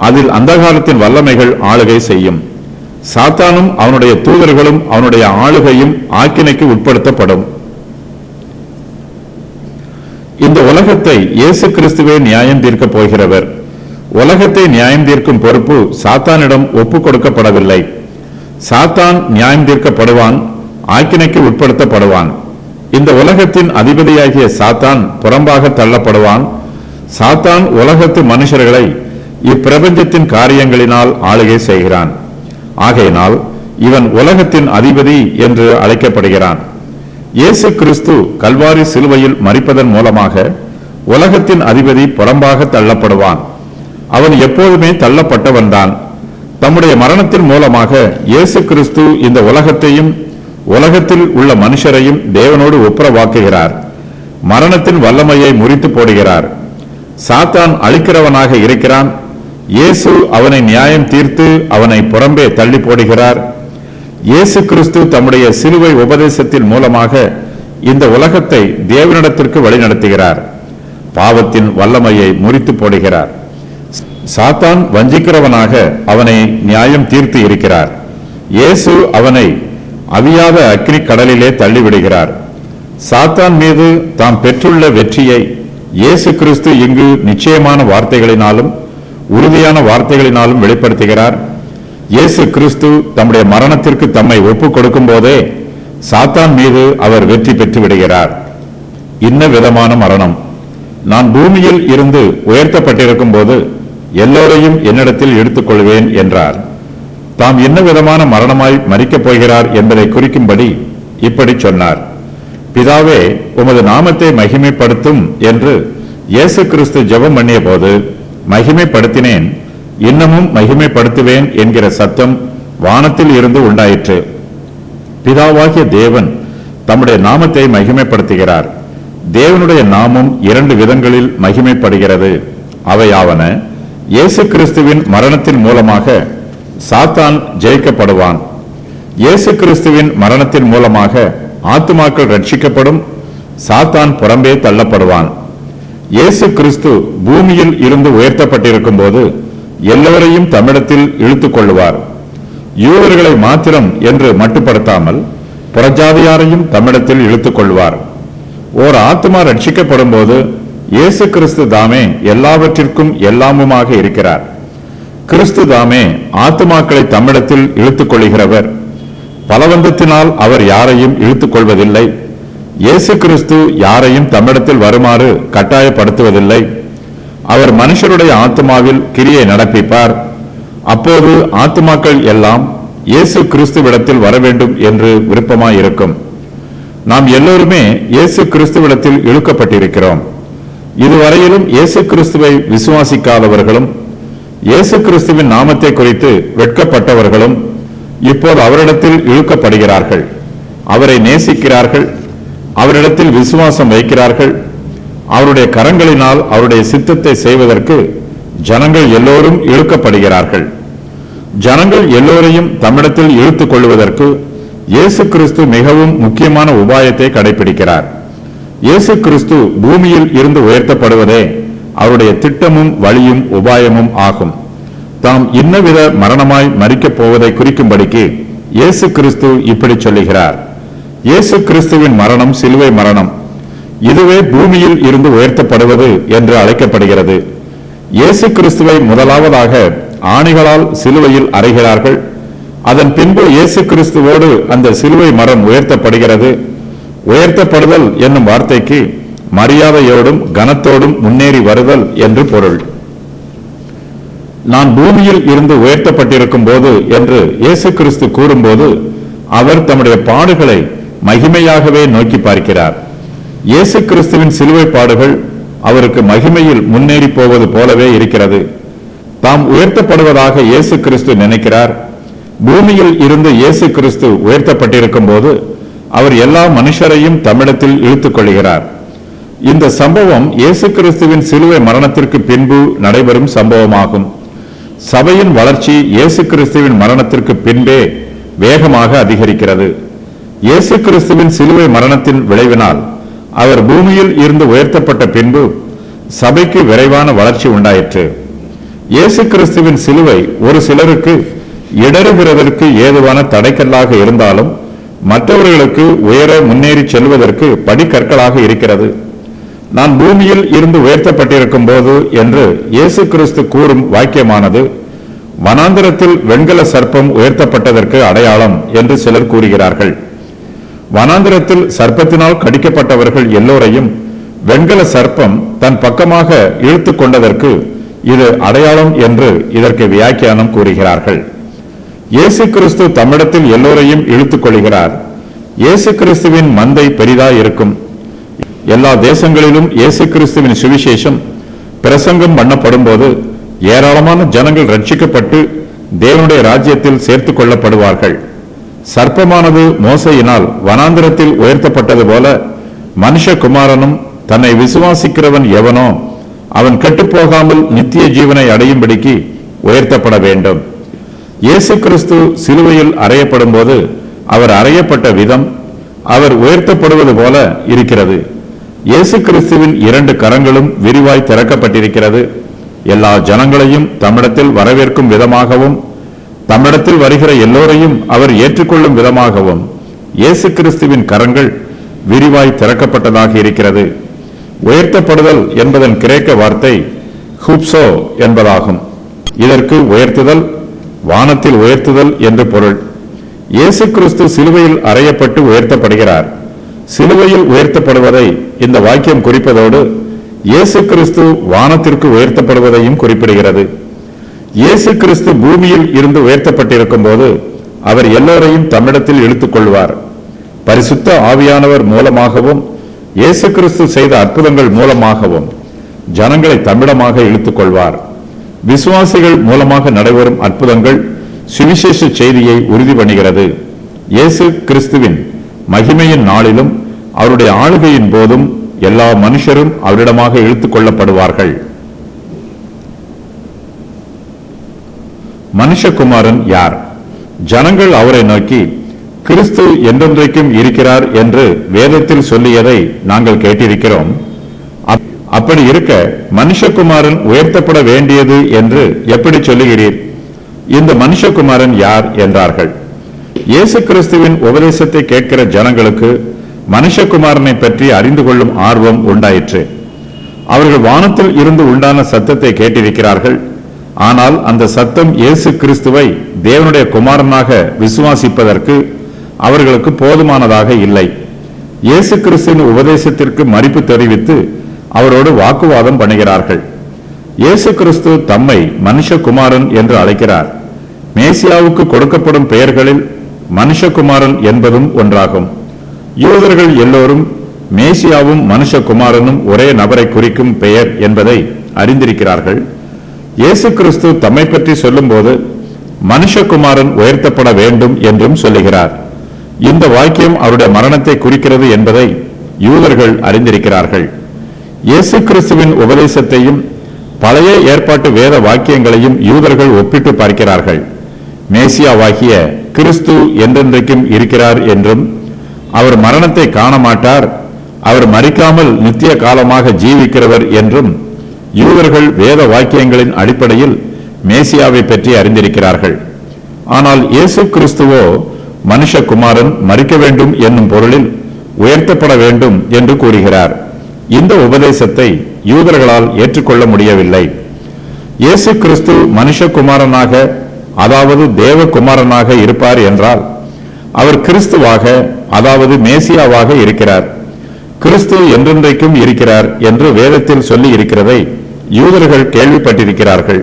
அதில் அந்தகாரத்தின் வல்லமைகள் ஆளுகை செய்யும். சாத்தானும் அவனுடைய தூதர்களும் அவனுடைய ஆளுகையும் ஆக்கினைக்கு உட்படுத்தப்படும். இந்த உலகத்தை இயேசு கிறிஸ்துவே நியாயம் தீர்க்கப் போகிறவர். உலகத்தை நியாயம் தீர்க்கும் பொறுப்பு சாத்தானிடம் ஒப்புக் கொடுக்கப்படவில்லை. சாத்தான் நியாயம் தீர்க்கப்படுவான், ஆக்கினைக்கு உட்படுத்தப்படுவான். இந்த உலகத்தின் அதிபதியாகிய சாத்தான் புறம்பாக தள்ளப்படுவான். சாத்தான் உலகத்து மனுஷர்களை இப்பிரபஞ்சத்தின் காரியங்களினால் ஆளுகை செய்கிறான். ஆகையினால் இவன் உலகத்தின் அதிபதி என்று அழைக்கப்படுகிறான். இயேசு கிறிஸ்து கல்வாரி சிலுவையில் மரிப்பதன் மூலமாக உலகத்தின் அதிபதி புறம்பாக தள்ளப்படுவான். அவன் எப்போதுமே தள்ளப்பட்டவன்தான். தம்முடைய மரணத்தின் மூலமாக இயேசு கிறிஸ்து இந்த உலகத்தையும் உலகத்தில் உள்ள மனுஷரையும் தேவனோடு ஒப்புரவாக்குகிறார். மரணத்தின் வல்லமையை முறித்து போடுகிறார். சாத்தான் அழிக்கிறவனாக இருக்கிறான். இயேசு அவனை நியாயம் தீர்த்து அவனை புறம்பே தள்ளி போடுகிறார். இயேசு கிறிஸ்து தம்முடைய சிலுவை உபதேசத்தின் மூலமாக இந்த உலகத்தை தேவனிடத்திற்கு வழிநடத்துகிறார். பாவத்தின் வல்லமையை முறித்து போடுகிறார். சாத்தான் வஞ்சிக்கிறவனாக அவனை நியாயம் தீர்த்து இருக்கிறார். இயேசு அவனை அவியாத அக்கினி கடலிலே தள்ளிவிடுகிறார். சாத்தான் மீது தாம் பெற்றுள்ள வெற்றியை இயேசு கிறிஸ்து இங்கு நிச்சயமான வார்த்தைகளினாலும் உறுதியான வார்த்தைகளினாலும் வெளிப்படுத்துகிறார். இயேசு கிறிஸ்து தம்முடைய மரணத்திற்கு தம்மை ஒப்புக் கொடுக்கும் போதே சாத்தான் மீது அவர் வெற்றி பெற்று விடுகிறார். இன்ன விதமான மரணம்! நான் பூமியில் இருந்து உயர்த்தப்பட்டிருக்கும் போது எல்லோரையும் என்னிடத்தில் எடுத்துக்கொள்வேன் என்றார். தாம் என்ன விதமான மரணமாய் மரிக்கப் போகிறார் என்பதை குறிக்கும்படி இப்படி சொன்னார். பிதாவே, உமது நாமத்தை மகிமைப்படுத்தும் என்று இயேசு கிறிஸ்து ஜெபம் பண்ணிய போது மகிமைப்படுத்தினேன், இன்னமும் மகிமைப்படுத்துவேன் என்கிற சத்தம் வானத்தில் இருந்து உண்டாயிற்று. பிதாவாகிய தேவன் தம்முடைய நாமத்தை மகிமைப்படுத்துகிறார். தேவனுடைய நாமம் இரண்டு விதங்களில் மகிமைப்படுகிறது. அவையாவன, இயேசு கிறிஸ்துவின் மரணத்தின் மூலமாக சாத்தான் ஜெயிக்கப்படுவான். இயேசு கிறிஸ்துவின் மரணத்தின் மூலமாக ஆத்துமாக்கள் ரட்சிக்கப்படும். சாத்தான் புறம்பே தள்ளப்படுவான். இயேசு கிறிஸ்து பூமியில் இருந்து உயர்த்தப்பட்டிருக்கும் போது எல்லோரையும் தம்மிடத்தில் இழுத்துக் கொள்ளுவார். யூதர்களை மாத்திரம் என்று மட்டுப்படுத்தாமல் புறஜாதியாரையும் தம்மிடத்தில் இழுத்துக் கொள்வார். ஓர் ஆத்துமா ரட்சிக்கப்படும் போது இயேசு கிறிஸ்து தாமே எல்லாவற்றிற்கும் எல்லாமுமாக இருக்கிறார். கிறிஸ்து தாமே ஆத்துமாக்களை தம்மிடத்தில் இழுத்துக் கொள்கிறவர். பலவந்தத்தினால் அவர் யாரையும் இழுத்துக் கொள்வதில்லை. இயேசு கிறிஸ்து யாரையும் தம்மிடத்தில் வருமாறு கட்டாயப்படுத்துவதில்லை. அவர் மனுஷருடைய ஆத்துமாவில் கிரியை நடப்பிப்பார். அப்போது ஆத்துமாக்கள் எல்லாம் இயேசு கிறிஸ்துவிடத்தில் வர வேண்டும் என்று விருப்பமாயிருக்கும். நாம் எல்லோருமே இயேசு கிறிஸ்துவிடத்தில் இழுக்கப்பட்டிருக்கிறோம். இதுவரையிலும் இயேசு கிறிஸ்துவை விசுவாசிக்காதவர்களும் இயேசு கிறிஸ்துவின் நாமத்தை குறித்து வெட்கப்பட்டவர்களும் இப்போது அவரிடத்தில் இழுக்கப்படுகிறார்கள். அவரை நேசிக்கிறார்கள், அவரிடத்தில் விசுவாசம் வைக்கிறார்கள். அவருடைய கரங்களினால் அவருடைய சித்தத்தை செய்வதற்கு ஜனங்கள் எல்லோரும் இழுக்கப்படுகிறார்கள். ஜனங்கள் எல்லோரையும் தம்மிடத்தில் இழுத்துக் கொள்வதற்கு இயேசு கிறிஸ்து மிகவும் முக்கியமான உபாயத்தை கடைபிடிக்கிறார். இயேசு கிறிஸ்து பூமியில் இருந்து உயர்த்தப்படுவதே அவருடைய திட்டமும் வழியும் உபாயமும் ஆகும். தாம் இன்னவித மரணமாய் மரிக்கப் போவதை குறிக்கும்படிக்கு இயேசு கிறிஸ்து இப்படி சொல்லுகிறார். இயேசு கிறிஸ்துவின் மரணம் சிலுவை மரணம். இதுவே பூமியில் இருந்து உயர்த்தப்படுவது என்று அழைக்கப்படுகிறது. இயேசு கிறிஸ்துவை முதலாவதாக ஆணிகளால் சிலுவையில் அறைகிறார்கள். அதன் பின்பு இயேசு கிறிஸ்துவோடு அந்த சிலுவை மரம் உயர்த்தப்படுகிறது. உயர்த்தப்படுதல் என்னும் வார்த்தைக்கு மரியாதையோடும் கனத்தோடும் முன்னேறி வருதல் என்று பொருள். நான் பூமியில் இருந்து உயர்த்தப்பட்டிருக்கும் போது என்று இயேசு கிறிஸ்து கூறும்போது அவர் தம்முடைய பாடுகளை மகிமையாகவே நோக்கி பார்க்கிறார். இயேசு கிறிஸ்துவின் சிலுவை பாடுகள் அவருக்கு மகிமையில் முன்னேறி போவது போலவே இருக்கிறது. தாம் உயர்த்தப்படுவதாக இயேசு கிறிஸ்து நினைக்கிறார். பூமியில் இருந்து இயேசு கிறிஸ்து உயர்த்தப்பட்டிருக்கும் போது அவர் எல்லா மனுஷரையும் தம்மிடத்தில் இழுத்துக் கொள்கிறார். இந்த சம்பவம் இயேசு கிறிஸ்துவின் சிலுவை மரணத்திற்கு பின்பு நடைபெறும் சம்பவமாகும். சபையின் வளர்ச்சி இயேசு கிறிஸ்துவின் மரணத்திற்கு பின்பே வேகமாக அதிகரிக்கிறது. இயேசு கிறிஸ்துவின் சிலுவை மரணத்தின் விளைவினால் அவர் பூமியில் இருந்து உயர்த்தப்பட்ட பின்பு சபைக்கு விரைவான வளர்ச்சி உண்டாயிற்று. இயேசு கிறிஸ்துவின் சிலுவை ஒரு சிலருக்கு இடறுகிறதற்கு ஏதுவான தடைக்கல்லாக இருந்தாலும் மற்றவர்களுக்கு உயர முன்னேறி செல்வதற்கு படிக்கற்களாக இருக்கிறது. நான் பூமியில் இருந்து உயர்த்தப்பட்டிருக்கும் போது என்று இயேசு கிறிஸ்து கூறும் வாக்கியமானது வனாந்திரத்தில் வெண்கல சர்ப்பம் உயர்த்தப்பட்டதற்கு அடையாளம் என்று சிலர் கூறுகிறார்கள். வனாந்திரத்தில் சர்ப்பத்தினால் கடிக்கப்பட்டவர்கள் எல்லோரையும் வெண்கல சர்ப்பம் தன் பக்கமாக இழுத்து கொண்டதற்கு இது அடையாளம் என்று இதற்கு வியாக்கியானம் கூறுகிறார்கள். இயேசு கிறிஸ்து தம்மிடத்தில் எல்லோரையும் இழுத்துக் கொள்கிறார். இயேசு கிறிஸ்துவின் மந்தை பெரிதாய் இருக்கும். எல்லா தேசங்களிலும் இயேசு கிறிஸ்துவின் சுவிசேஷம் பிரசங்கம் பண்ணப்படும் போது ஏராளமான ஜனங்கள் ரட்சிக்கப்பட்டு தேவனுடைய ராஜ்யத்தில் சேர்த்துக் கொள்ளப்படுவார்கள். சர்ப்பமானது மோசையினால் வனாந்திரத்தில் உயர்த்தப்பட்டது போல மனுஷகுமாரனும் தன்னை விசுவாசிக்கிறவன் எவனோ அவன் கெட்டுப்போகாமல் நித்திய ஜீவனை அடையும்படிக்கு உயர்த்தப்பட வேண்டும். இயேசு கிறிஸ்து சிலுவையில் அறையப்படும் போது அவர் அறையப்பட்ட விதம் அவர் உயர்த்தப்படுவது போல இருக்கிறது. இயேசு கிறிஸ்துவின் 2 கரங்களும் விரிவாய் திறக்கப்பட்டிருக்கிறது. எல்லா ஜனங்களையும் தம்மிடத்தில் வரவேற்கும் விதமாகவும் தம்மிடத்தில் வருகிற எல்லோரையும் அவர் ஏற்றுக்கொள்ளும் விதமாகவும் இயேசு கிறிஸ்துவின் கரங்கள் விரிவாய் திறக்கப்பட்டதாக இருக்கிறது. உயர்த்தப்படுதல் என்பதன் கிரேக்க வார்த்தை ஹூப்சோ என்பதாகும். இதற்கு உயர்த்துதல், வானத்தில் உயர்த்துதல் என்று பொருள். இயேசு கிறிஸ்து சிலுவையில் அறையப்பட்டு உயர்த்தப்படுகிறார். சிலுவையில் உயர்த்தப்படுவதை இந்த வாக்கியம் குறிப்பதோடு இயேசு கிறிஸ்து வானத்திற்கு உயர்த்தப்படுவதையும் குறிப்பிடுகிறது. இயேசு கிறிஸ்து பூமியில் இருந்து உயர்த்தப்பட்டிருக்கும் போது அவர் எல்லோரையும் தம்மிடத்தில் இழுத்துக் கொள்வார். பரிசுத்த ஆவியானவர் மூலமாகவும் இயேசு கிறிஸ்து செய்த அற்புதங்கள் மூலமாகவும் ஜனங்களை தம்மிடமாக இழுத்துக் கொள்வார். விசுவாசிகள் மூலமாக நடைபெறும் அற்புதங்கள் சுவிசேஷ செய்தியை உறுதி பண்ணுகிறது. இயேசு கிறிஸ்துவின் மகிமையின் நாளிலும் அவருடைய ஆளுகையின் போதும் எல்லா மனுஷரும் அவரிடமாக இழுத்துக் கொள்ளப்படுவார்கள். மனுஷகுமாரன் யார்? ஜனங்கள் அவரை நோக்கி கிறிஸ்து என்றென்றைக்கும் இருக்கிறார் என்று வேதத்தில் சொல்லியதை நாங்கள் கேட்டிருக்கிறோம். அப்படி இருக்க மனுஷகுமாரன் உயர்த்தப்பட வேண்டியது என்று எப்படி சொல்லுகிறீர்? இந்த மனுஷகுமாரன் யார் என்றார்கள். இயேசு கிறிஸ்துவின் உபதேசத்தை கேட்கிற ஜனங்களுக்கு மனுஷகுமாரனை பற்றி அறிந்து கொள்ளும் ஆர்வம் உண்டாயிற்று. அவர்கள் வானத்தில் இருந்து உண்டான சத்தத்தை கேட்டிருக்கிறார்கள். ஆனால் அந்த சத்தம் இயேசு கிறிஸ்துவை தேவனுடைய குமாரனாக விசுவாசிப்பதற்கு அவர்களுக்கு போதுமானதாக இல்லை. இயேசு கிறிஸ்துவின் உபதேசத்திற்கு மறுப்பு தெரிவித்து அவரோடு வாக்குவாதம் பண்ணுகிறார்கள். இயேசு கிறிஸ்து தம்மை மனுஷகுமாரன் என்று அழைக்கிறார். மேசியாவுக்கு கொடுக்கப்படும் பெயர்களில் மனுஷகுமாரன் என்பதும் ஒன்றாகும். யூதர்கள் எல்லோரும் மேசியாவும் மனுஷகுமாரனும் ஒரே நபரை குறிக்கும் பெயர் என்பதை அறிந்திருக்கிறார்கள். இயேசு கிறிஸ்து தம்மை பற்றி சொல்லும்போது மனுஷகுமாரன் உயர்த்தப்பட வேண்டும் என்றும் சொல்லுகிறார். இந்த வாக்கியம் அவருடைய மரணத்தை குறிக்கிறது என்பதை யூதர்கள் அறிந்திருக்கிறார்கள். இயேசு கிறிஸ்துவின் உபதேசத்தையும் பழைய ஏற்பாட்டு வேத வாக்கியங்களையும் யூதர்கள் ஒப்பிட்டு பார்க்கிறார்கள். மேசியாவாகிய கிறிஸ்து என்றென்றைக்கும் இருக்கிறார் என்றும், அவர் மரணத்தை காண மாட்டார், அவர் மரிக்காமல் நித்திய காலமாக ஜீவிக்கிறவர் என்றும் யூதர்கள் வேத வாக்கியங்களின் அடிப்படையில் மேசியாவை பற்றி அறிந்திருக்கிறார்கள். ஆனால் இயேசு கிறிஸ்துவோ மனுஷகுமாரன் மரிக்க வேண்டும் என்னும் பொருளில் உயர்த்தப்பட வேண்டும் என்று கூறுகிறார். இந்த உபதேசத்தை யூதர்களால் ஏற்றுக்கொள்ள முடியவில்லை. இயேசு கிறிஸ்து மனுஷகுமாரனாக, அதாவது தேவகுமாரனாக இருப்பார் என்றால் அவர் கிறிஸ்துவாக, அதாவது மேசியாவாக இருக்கிறார். கிறிஸ்து என்றென்றைக்கும் இருக்கிறார் என்று வேதத்தில் சொல்லி இருக்கிறதை யூதர்கள் கேள்விப்பட்டிருக்கிறார்கள்.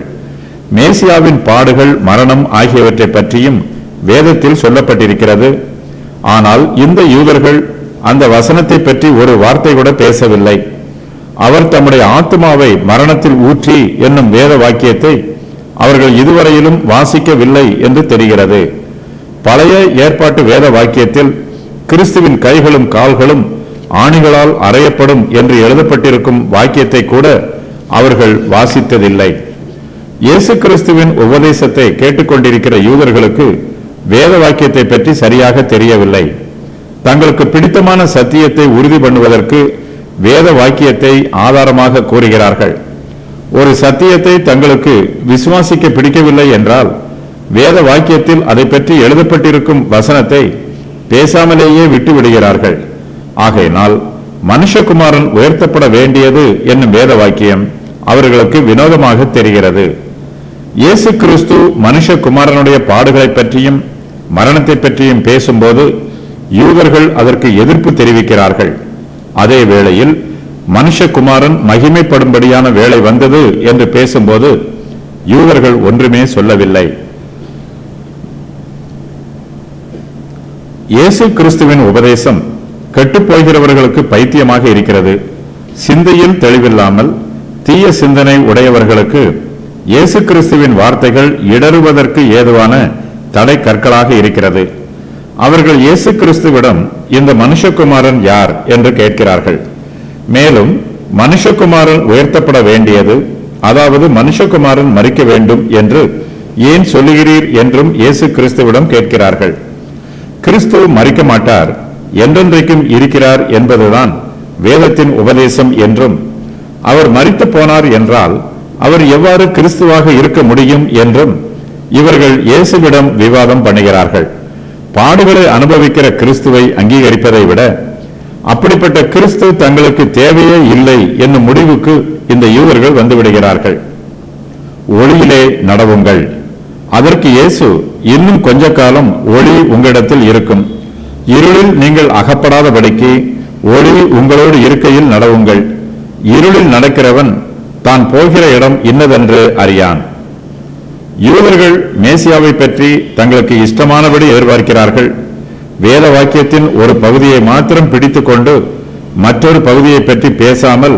மேசியாவின் பாடுகள், மரணம் ஆகியவற்றை பற்றியும் வேதத்தில் சொல்லப்பட்டிருக்கிறது. ஆனால் இந்த யூதர்கள் அந்த வசனத்தை பற்றி ஒரு வார்த்தை கூட பேசவில்லை. அவர் தம்முடைய ஆத்மாவை மரணத்தில் ஊற்றி என்னும் வேத வாக்கியத்தை அவர்கள் இதுவரையிலும் வாசிக்கவில்லை என்று தெரிகிறது. பழைய ஏற்பாட்டு வேத வாக்கியத்தில் கிறிஸ்துவின் கைகளும் கால்களும் ஆணிகளால் அறையப்படும் என்று எழுதப்பட்டிருக்கும் வாக்கியத்தை கூட அவர்கள் வாசித்ததில்லை. இயேசு கிறிஸ்துவின் உபதேசத்தை கேட்டுக்கொண்டிருக்கிற யூதர்களுக்கு வேத வாக்கியத்தை பற்றி சரியாக தெரியவில்லை. தங்களுக்கு பிடித்தமான சத்தியத்தை உறுதி பண்ணுவதற்கு வேத வாக்கியத்தை ஆதாரமாக கூறுகிறார்கள். ஒரு சத்தியத்தை தங்களுக்கு விசுவாசிக்க பிடிக்கவில்லை என்றால் வேத வாக்கியத்தில் அதை பற்றி எழுதப்பட்டிருக்கும் வசனத்தை பேசாமலேயே விட்டு விடுகிறார்கள். ஆகையினால் மனுஷகுமாரன் உயர்த்தப்பட வேண்டியது என்னும் வேத வாக்கியம் அவர்களுக்கு வினோதமாக தெரிகிறது. இயேசு கிறிஸ்து மனுஷகுமாரனுடைய பாடுகளை பற்றியும் மரணத்தை பற்றியும் பேசும்போது யூதர்கள் அதற்கு எதிர்ப்பு தெரிவிக்கிறார்கள். அதே வேளையில் மனுஷகுமாரன் மகிமைப்படும்படியான வேளை வந்தது என்று பேசும்போது யூதர்கள் ஒன்றுமே சொல்லவில்லை. இயேசு கிறிஸ்துவின் உபதேசம் கெட்டுப்போகிறவர்களுக்கு பைத்தியமாக இருக்கிறது. சிந்தையில் தெளிவில்லாமல் தீய சிந்தனை உடையவர்களுக்கு இயேசு கிறிஸ்துவின் வார்த்தைகள் இடறுவதற்கு ஏதுவான தடை கற்களாக இருக்கிறது. அவர்கள் இயேசு கிறிஸ்துவிடம் இந்த மனுஷகுமாரன் யார் என்று கேட்கிறார்கள். மேலும் மனுஷகுமாரன் உயர்த்தப்பட வேண்டியது, அதாவது மனுஷகுமாரன் மரிக்க வேண்டும் என்று ஏன் சொல்லுகிறீர் என்றும் இயேசு கிறிஸ்துவிடம் கேட்கிறார்கள். கிறிஸ்து மரிக்க மாட்டார், என்றென்றைக்கும் இருக்கிறார் என்பதுதான் வேதத்தின் உபதேசம் என்றும், அவர் மரித்து போனார் என்றால் அவர் எவ்வாறு கிறிஸ்துவாக இருக்க முடியும் என்றும் இவர்கள் இயேசுவிடம் விவாதம் பண்ணுகிறார்கள். பாடுகளை அனுபவிக்கிற கிறிஸ்துவை அங்கீகரிப்பதை விட அப்படிப்பட்ட கிறிஸ்து தங்களுக்கு தேவையே இல்லை என்னும் முடிவுக்கு இந்த யூதர்கள் வந்துவிடுகிறார்கள். ஒளியிலே நடவுங்கள். அதற்கு இயேசு, இன்னும் கொஞ்ச காலம் ஒளி உங்களிடத்தில் இருக்கும், இருளில் நீங்கள் அகப்படாதபடிக்கு ஒளி உங்களோடு இருக்கையில் நடவுங்கள். இருளில் நடக்கிறவன் தான் போகிற இடம் இன்னதென்று அறியான். யூதர்கள் மேசியாவை பற்றி தங்களுக்கு இஷ்டமானபடி எதிர்பார்க்கிறார்கள். வேத வாக்கியத்தின் ஒரு பகுதியை மாத்திரம் பிடித்துக் கொண்டு மற்றொரு பகுதியை பற்றி பேசாமல்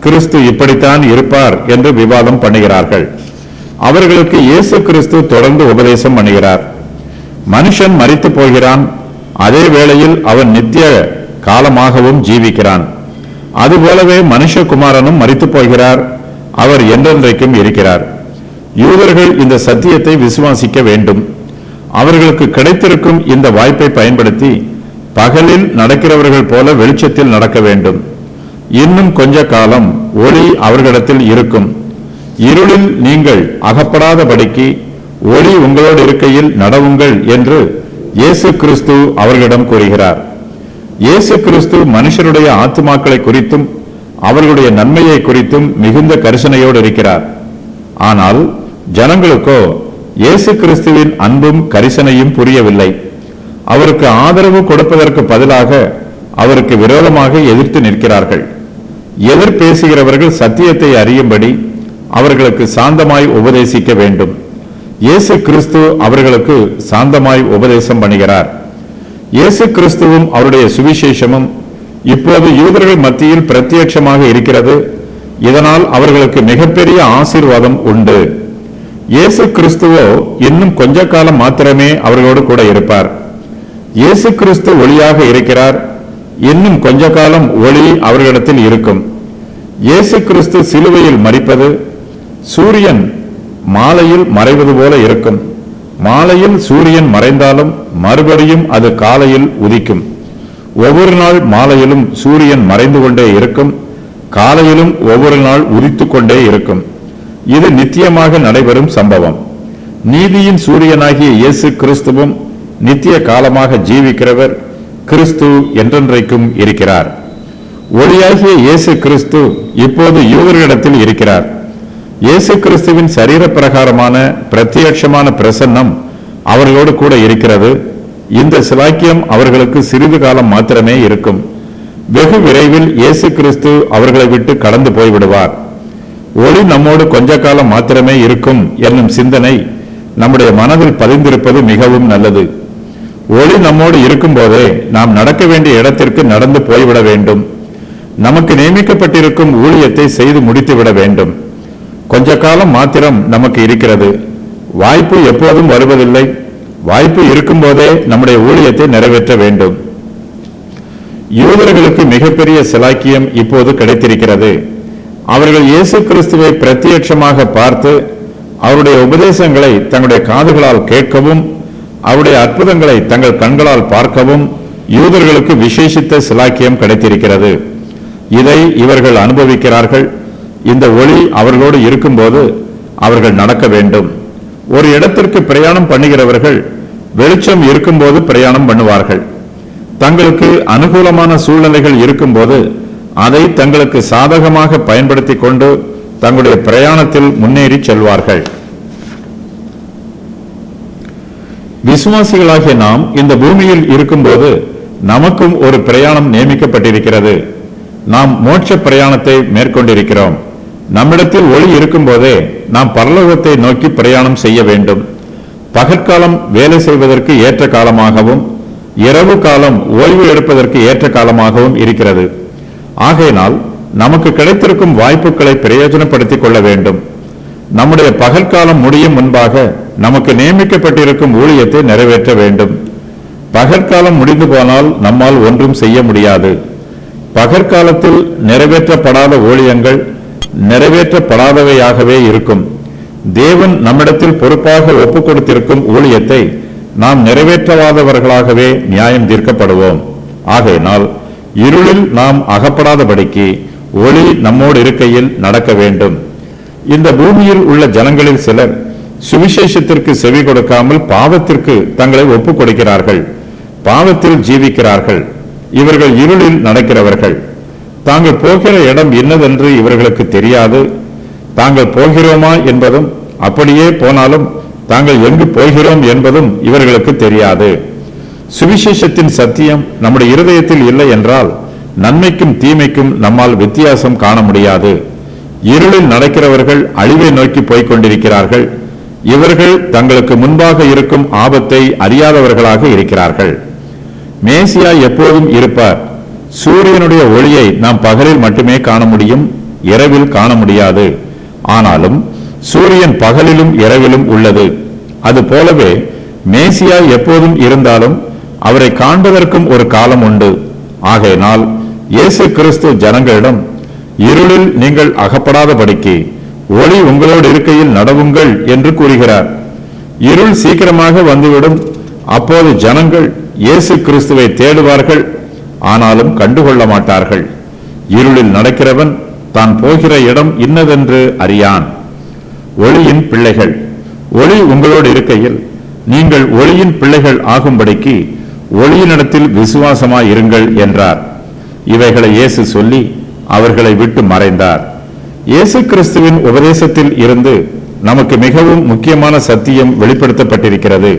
கிறிஸ்து இப்படித்தான் இருப்பார் என்று விவாதம் பண்ணுகிறார்கள். அவர்களுக்கு இயேசு கிறிஸ்து தொடர்ந்து உபதேசம் பண்ணுகிறார். மனுஷன் மரித்து போகிறான், அதே வேளையில் அவன் நித்திய காலமாகவும் ஜீவிக்கிறான். அதுபோலவே மனுஷகுமாரனும் மரித்து போகிறார், அவர் என்றென்றைக்கும் இருக்கிறார். யூதர்கள் இந்த சத்தியத்தை விசுவாசிக்க வேண்டும். அவர்களுக்கு கிடைத்திருக்கும் இந்த வாய்ப்பை பயன்படுத்தி பகலில் நடக்கிறவர்கள் போல வெளிச்சத்தில் நடக்க வேண்டும். இன்னும் கொஞ்ச காலம் ஒளி அவர்களிடத்தில் இருக்கும், இருளில் நீங்கள் அகப்படாதபடிக்கு ஒளி உங்களோடு இருக்கையில் நடவுங்கள் என்று இயேசு கிறிஸ்து அவர்களிடம் கூறுகிறார். இயேசு கிறிஸ்து மனுஷருடைய ஆத்துமாக்களை குறித்தும் அவர்களுடைய நன்மையை குறித்தும் மிகுந்த கரிசனையோடு இருக்கிறார். ஆனால் ஜனங்களுக்கோ இயேசு கிறிஸ்துவின் அன்பும் கரிசனையும் புரியவில்லை. அவருக்கு ஆதரவு கொடுப்பதற்கு பதிலாக அவருக்கு விரோதமாக எதிர்த்து நிற்கிறார்கள். எதிர் பேசுகிறவர்கள் சத்தியத்தை அறியும்படி அவர்களுக்கு சாந்தமாய் உபதேசிக்க வேண்டும். இயேசு கிறிஸ்து அவர்களுக்கு சாந்தமாய் உபதேசம் பண்ணுகிறார். இயேசு கிறிஸ்துவும் அவருடைய சுவிசேஷமும் இப்போது யூதர்கள் மத்தியில் பிரத்யட்சமாக இருக்கிறது. இதனால் அவர்களுக்கு மிகப்பெரிய ஆசீர்வாதம் உண்டு. இயேசு கிறிஸ்துவோ இன்னும் கொஞ்ச காலம் மாத்திரமே அவர்களோடு கூட இருப்பார். இயேசு கிறிஸ்து ஒளியாக இருக்கிறார். இன்னும் கொஞ்ச காலம் ஒளி அவர்களிடத்தில் இருக்கும். இயேசு கிறிஸ்து சிலுவையில் மரிப்பது சூரியன் மாலையில் மறைவது போல இருக்கும். மாலையில் சூரியன் மறைந்தாலும் மறுபடியும் அது காலையில் உதிக்கும். ஒவ்வொரு நாள் மாலையிலும் சூரியன் மறைந்து கொண்டே இருக்கும். காலையிலும் ஒவ்வொரு நாள் உதித்து கொண்டே இருக்கும். இது நித்தியமாக நடைபெறும் சம்பவம். நீதியின் சூரியனாகிய இயேசு கிறிஸ்துவும் நித்திய காலமாக ஜீவிக்கிறவர். கிறிஸ்து என்றென்றைக்கும் இருக்கிறார். ஒளியாகிய இயேசு கிறிஸ்து இப்போது யூதர்களிடத்தில் இருக்கிறார். இயேசு கிறிஸ்துவின் சரீர பிரகாரமான பிரத்யட்சமான பிரசன்னம் அவர்களோடு கூட இருக்கிறது. இந்த சிலாக்கியம் அவர்களுக்கு சிறிது காலம் மாத்திரமே இருக்கும். வெகு விரைவில் இயேசு கிறிஸ்து அவர்களை விட்டு கடந்து போய்விடுவார். ஒளி நம்மோடு கொஞ்ச காலம் மாத்திரமே இருக்கும் என்னும் சிந்தனை நம்முடைய மனதில் பதிந்திருப்பது மிகவும் நல்லது. ஒளி நம்மோடு இருக்கும் போதே நாம் நடக்க வேண்டிய இடத்திற்கு நடந்து போய்விட வேண்டும். நமக்கு நியமிக்கப்பட்டிருக்கும் ஊழியத்தை செய்து முடித்துவிட வேண்டும். கொஞ்ச காலம் மாத்திரம் நமக்கு இருக்கிறது. வாய்ப்பு எப்போதும் வருவதில்லை. வாய்ப்பு இருக்கும் போதே நம்முடைய ஊழியத்தை நிறைவேற்ற வேண்டும். யூதர்களுக்கு மிகப்பெரிய சிலாக்கியம் இப்போது கிடைத்திருக்கிறது. அவர்கள் இயேசு கிறிஸ்துவை பிரத்யட்சமாக பார்த்து அவருடைய உபதேசங்களை தங்களுடைய காதுகளால் கேட்கவும் அவருடைய அற்புதங்களை தங்கள் கண்களால் பார்க்கவும் யூதர்களுக்கு விசேஷித்த சிலாக்கியம் கிடைத்திருக்கிறது. இதை இவர்கள் அனுபவிக்கிறார்கள். இந்த ஒளி அவர்களோடு இருக்கும்போது அவர்கள் நடக்க வேண்டும். ஒரு இடத்திற்கு பிரயாணம் பண்ணுகிறவர்கள் வெளிச்சம் இருக்கும்போது பிரயாணம் பண்ணுவார்கள். தங்களுக்கு அனுகூலமான சூழ்நிலைகள் இருக்கும்போது அதை தங்களுக்கு சாதகமாக பயன்படுத்திக் கொண்டு தங்களுடைய பிரயாணத்தில் முன்னேறி செல்வார்கள். விசுவாசிகளாகிய நாம் இந்த பூமியில் இருக்கும்போது நமக்கும் ஒரு பிரயாணம் நியமிக்கப்பட்டிருக்கிறது. நாம் மோட்ச பிரயாணத்தை மேற்கொண்டிருக்கிறோம். நம்மிடத்தில் ஒளி இருக்கும் போதே நாம் பரலோகத்தை நோக்கி பிரயாணம் செய்ய வேண்டும். பகற்காலம் வேலை செய்வதற்கு ஏற்ற காலமாகவும் இரவு காலம் ஓய்வு எடுப்பதற்கு ஏற்ற காலமாகவும் இருக்கிறது. ஆகையினால் நமக்கு கிடைத்திருக்கும் வாய்ப்புகளை பிரயோஜனப்படுத்திக் கொள்ள வேண்டும். நம்முடைய பகற்காலம் முடியும் முன்பாக நமக்கு நியமிக்கப்பட்டிருக்கும் ஊழியத்தை நிறைவேற்ற வேண்டும். பகற்காலம் முடிந்து போனால் நம்மால் ஒன்றும் செய்ய முடியாது. பகற்காலத்தில் நிறைவேற்றப்படாத ஊழியங்கள் நிறைவேற்றப்படாதவையாகவே இருக்கும். தேவன் நம்மிடத்தில் பொறுப்பாக ஒப்புக் கொடுத்திருக்கும் ஊழியத்தை நாம் நிறைவேற்றாதவர்களாகவே நியாயம் தீர்க்கப்படுவோம். ஆகையினால் இருளில் நாம் அகப்படாதபடிக்கு ஒளி நம்மோடு இருக்கையில் நடக்க வேண்டும். இந்த பூமியில் உள்ள ஜனங்களில் சிலர் சுவிசேஷத்திற்கு செவி கொடுக்காமல் பாவத்திற்கு தங்களை ஒப்புக் கொடுக்கிறார்கள். பாவத்தில் ஜீவிக்கிறார்கள். இவர்கள் இருளில் நடக்கிறவர்கள். தாங்கள் போகிற இடம் என்னதென்று இவர்களுக்கு தெரியாது. தாங்கள் போகிறோமா என்பதும் அப்படியே போனாலும் தாங்கள் எங்கு போகிறோம் என்பதும் இவர்களுக்கு தெரியாது. சுவிசேஷத்தின் சத்தியம் நம்முடைய இருதயத்தில் இல்லை என்றால் நன்மைக்கும் தீமைக்கும் நம்மால் வித்தியாசம் காண முடியாது. இருளில் நடக்கிறவர்கள் அழிவை நோக்கி போய்க் கொண்டிருக்கிறார்கள். இவர்கள் தங்களுக்கு முன்பாக இருக்கும் ஆபத்தை அறியாதவர்களாக இருக்கிறார்கள். மேசியா எப்போதும் இருப்பார். சூரியனுடைய ஒளியை நாம் பகலில் மட்டுமே காண முடியும், இரவில் காண முடியாது. ஆனாலும் சூரியன் பகலிலும் இரவிலும் உள்ளது. அது போலவே மேசியா எப்போதும் இருந்தாலும் அவரை காண்பதற்கும் ஒரு காலம் உண்டு. ஆகையினால் இயேசு கிறிஸ்து ஜனங்களிடம் இருளில் நீங்கள் அகப்படாதபடிக்கு ஒளி உங்களோடு இருக்கையில் நடவுங்கள் என்று கூறுகிறார். இருள் சீக்கிரமாக வந்துவிடும். அப்போது ஜனங்கள் இயேசு கிறிஸ்துவை தேடுவார்கள், ஆனாலும் கண்டுகொள்ள மாட்டார்கள். இருளில் நடக்கிறவன் தான் போகிற இடம் இன்னதென்று அறியான். ஒளியின் பிள்ளைகள், ஒளி உங்களோடு இருக்கையில் நீங்கள் ஒளியின் பிள்ளைகள் ஆகும்படிக்கு ஒளியினிடத்தில் விசுவாசமாய் இருங்கள் என்றார். இவைகளை இயேசு சொல்லி அவர்களை விட்டு மறைந்தார். இயேசு கிறிஸ்துவின் உபதேசத்தில் இருந்து நமக்கு மிகவும் முக்கியமான சத்தியம் வெளிப்படுத்தப்பட்டிருக்கிறது.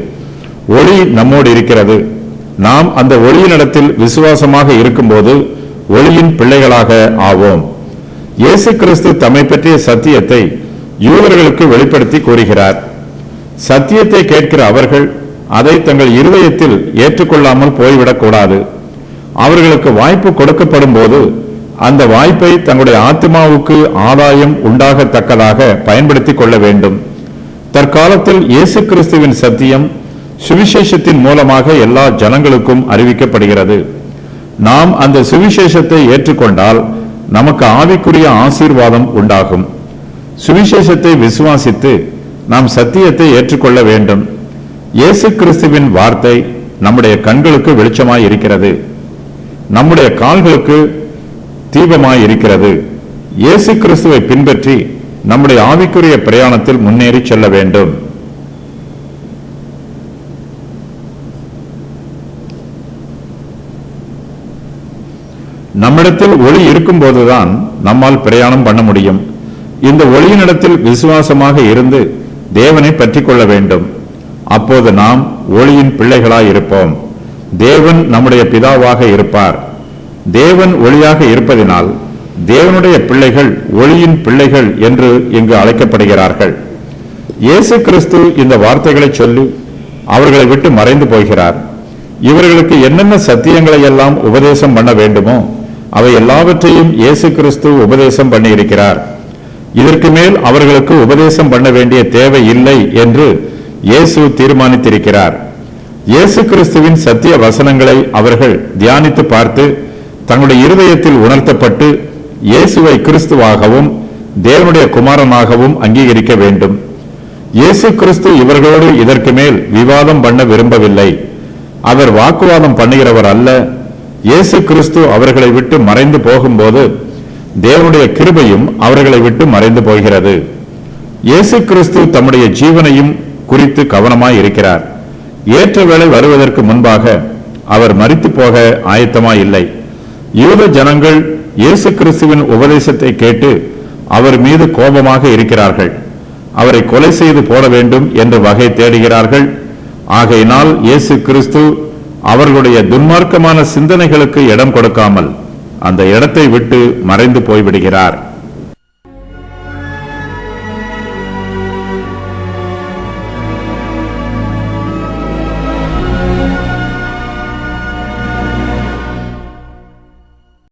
ஒளி நம்மோடு இருக்கிறது. நாம் அந்த ஒளியினிடத்தில் விசுவாசமாக இருக்கும்போது ஒளியின் பிள்ளைகளாக ஆவோம். இயேசு கிறிஸ்து தம்மை பற்றிய சத்தியத்தை யூதர்களுக்கு வெளிப்படுத்தி கூறுகிறார். சத்தியத்தை கேட்கிற அவர்கள் அதை தங்கள் இருதயத்தில் ஏற்றுக்கொள்ளாமல் போய்விடக்கூடாது. அவர்களுக்கு வாய்ப்பு கொடுக்கப்படும் போது அந்த வாய்ப்பை தங்களுடைய ஆத்மாவுக்கு ஆதாயம் உண்டாகத்தக்கதாக பயன்படுத்திக் கொள்ள வேண்டும். தற்காலத்தில் இயேசு கிறிஸ்துவின் சத்தியம் சுவிசேஷத்தின் மூலமாக எல்லா ஜனங்களுக்கும் அறிவிக்கப்படுகிறது. நாம் அந்த சுவிசேஷத்தை ஏற்றுக்கொண்டால் நமக்கு ஆவிக்குரிய ஆசீர்வாதம் உண்டாகும். சுவிசேஷத்தை விசுவாசித்து நாம் சத்தியத்தை ஏற்றுக்கொள்ள வேண்டும். இயேசு கிறிஸ்துவின் வார்த்தை நம்முடைய கண்களுக்கு வெளிச்சமாய் இருக்கிறது, நம்முடைய கால்களுக்கு தீபமாய் இருக்கிறது. இயேசு கிறிஸ்துவை பின்பற்றி நம்முடைய ஆவிக்குரிய பிரயாணத்தில் முன்னேறி செல்ல வேண்டும். நம்மிடத்தில் ஒளி இருக்கும் போதுதான் நம்மால் பிரயாணம் பண்ண முடியும். இந்த ஒளியினிடத்தில் விசுவாசமாக இருந்து தேவனை பற்றிக் கொள்ள வேண்டும். அப்போது நாம் ஒளியின் பிள்ளைகளாய் இருப்போம். தேவன் நம்முடைய பிதாவாக இருப்பார். தேவன் ஒளியாக இருப்பதினால் தேவனுடைய பிள்ளைகள் ஒளியின் பிள்ளைகள் என்று இங்கு அழைக்கப்படுகிறார்கள். இயேசு கிறிஸ்து இந்த வார்த்தைகளை சொல்லி அவர்களை விட்டு மறைந்து போகிறார். இவர்களுக்கு என்னென்ன சத்தியங்களை எல்லாம் உபதேசம் பண்ண வேண்டுமோ அவை எல்லாவற்றையும் இயேசு கிறிஸ்து உபதேசம் பண்ணி இருக்கிறார். இதற்கு மேல் அவர்களுக்கு உபதேசம் பண்ண வேண்டிய தேவை இல்லை என்று இயேசு தீர்மானித்திருக்கிறார். இயேசு கிறிஸ்துவின் சத்திய வசனங்களை அவர்கள் தியானித்து பார்த்து தங்களுடைய இருதயத்தில் உணர்த்தப்பட்டு இயேசுவை கிறிஸ்துவாகவும் தேவனுடைய குமாரனாகவும் அங்கீகரிக்க வேண்டும். இயேசு கிறிஸ்து இவர்களோடு இதற்கு மேல் விவாதம் பண்ண விரும்பவில்லை. அவர் வாக்குவாதம் பண்ணுகிறவர் அல்ல. இயேசு கிறிஸ்து அவர்களை விட்டு மறைந்து போகும்போது தேவனுடைய கிருபையும் அவர்களை விட்டு மறைந்து போகிறது. இயேசு கிறிஸ்து தம்முடைய ஜீவனையும் குறித்து கவனமாய் இருக்கிறார். ஏற்ற வேளை வருவதற்கு முன்பாக அவர் மரித்து போக ஆயத்தமாய் இல்லை. யூத ஜனங்கள் இயேசு கிறிஸ்துவின் உபதேசத்தை கேட்டு அவர் மீது கோபமாக இருக்கிறார்கள். அவரை கொலை செய்து போட வேண்டும் என்று வகை தேடுகிறார்கள். ஆகையினால் இயேசு கிறிஸ்து அவர்களுடைய துன்மார்க்கமான சிந்தனைகளுக்கு இடம் கொடுக்காமல் அந்த இடத்தை விட்டு மறைந்து போய்விடுகிறார்.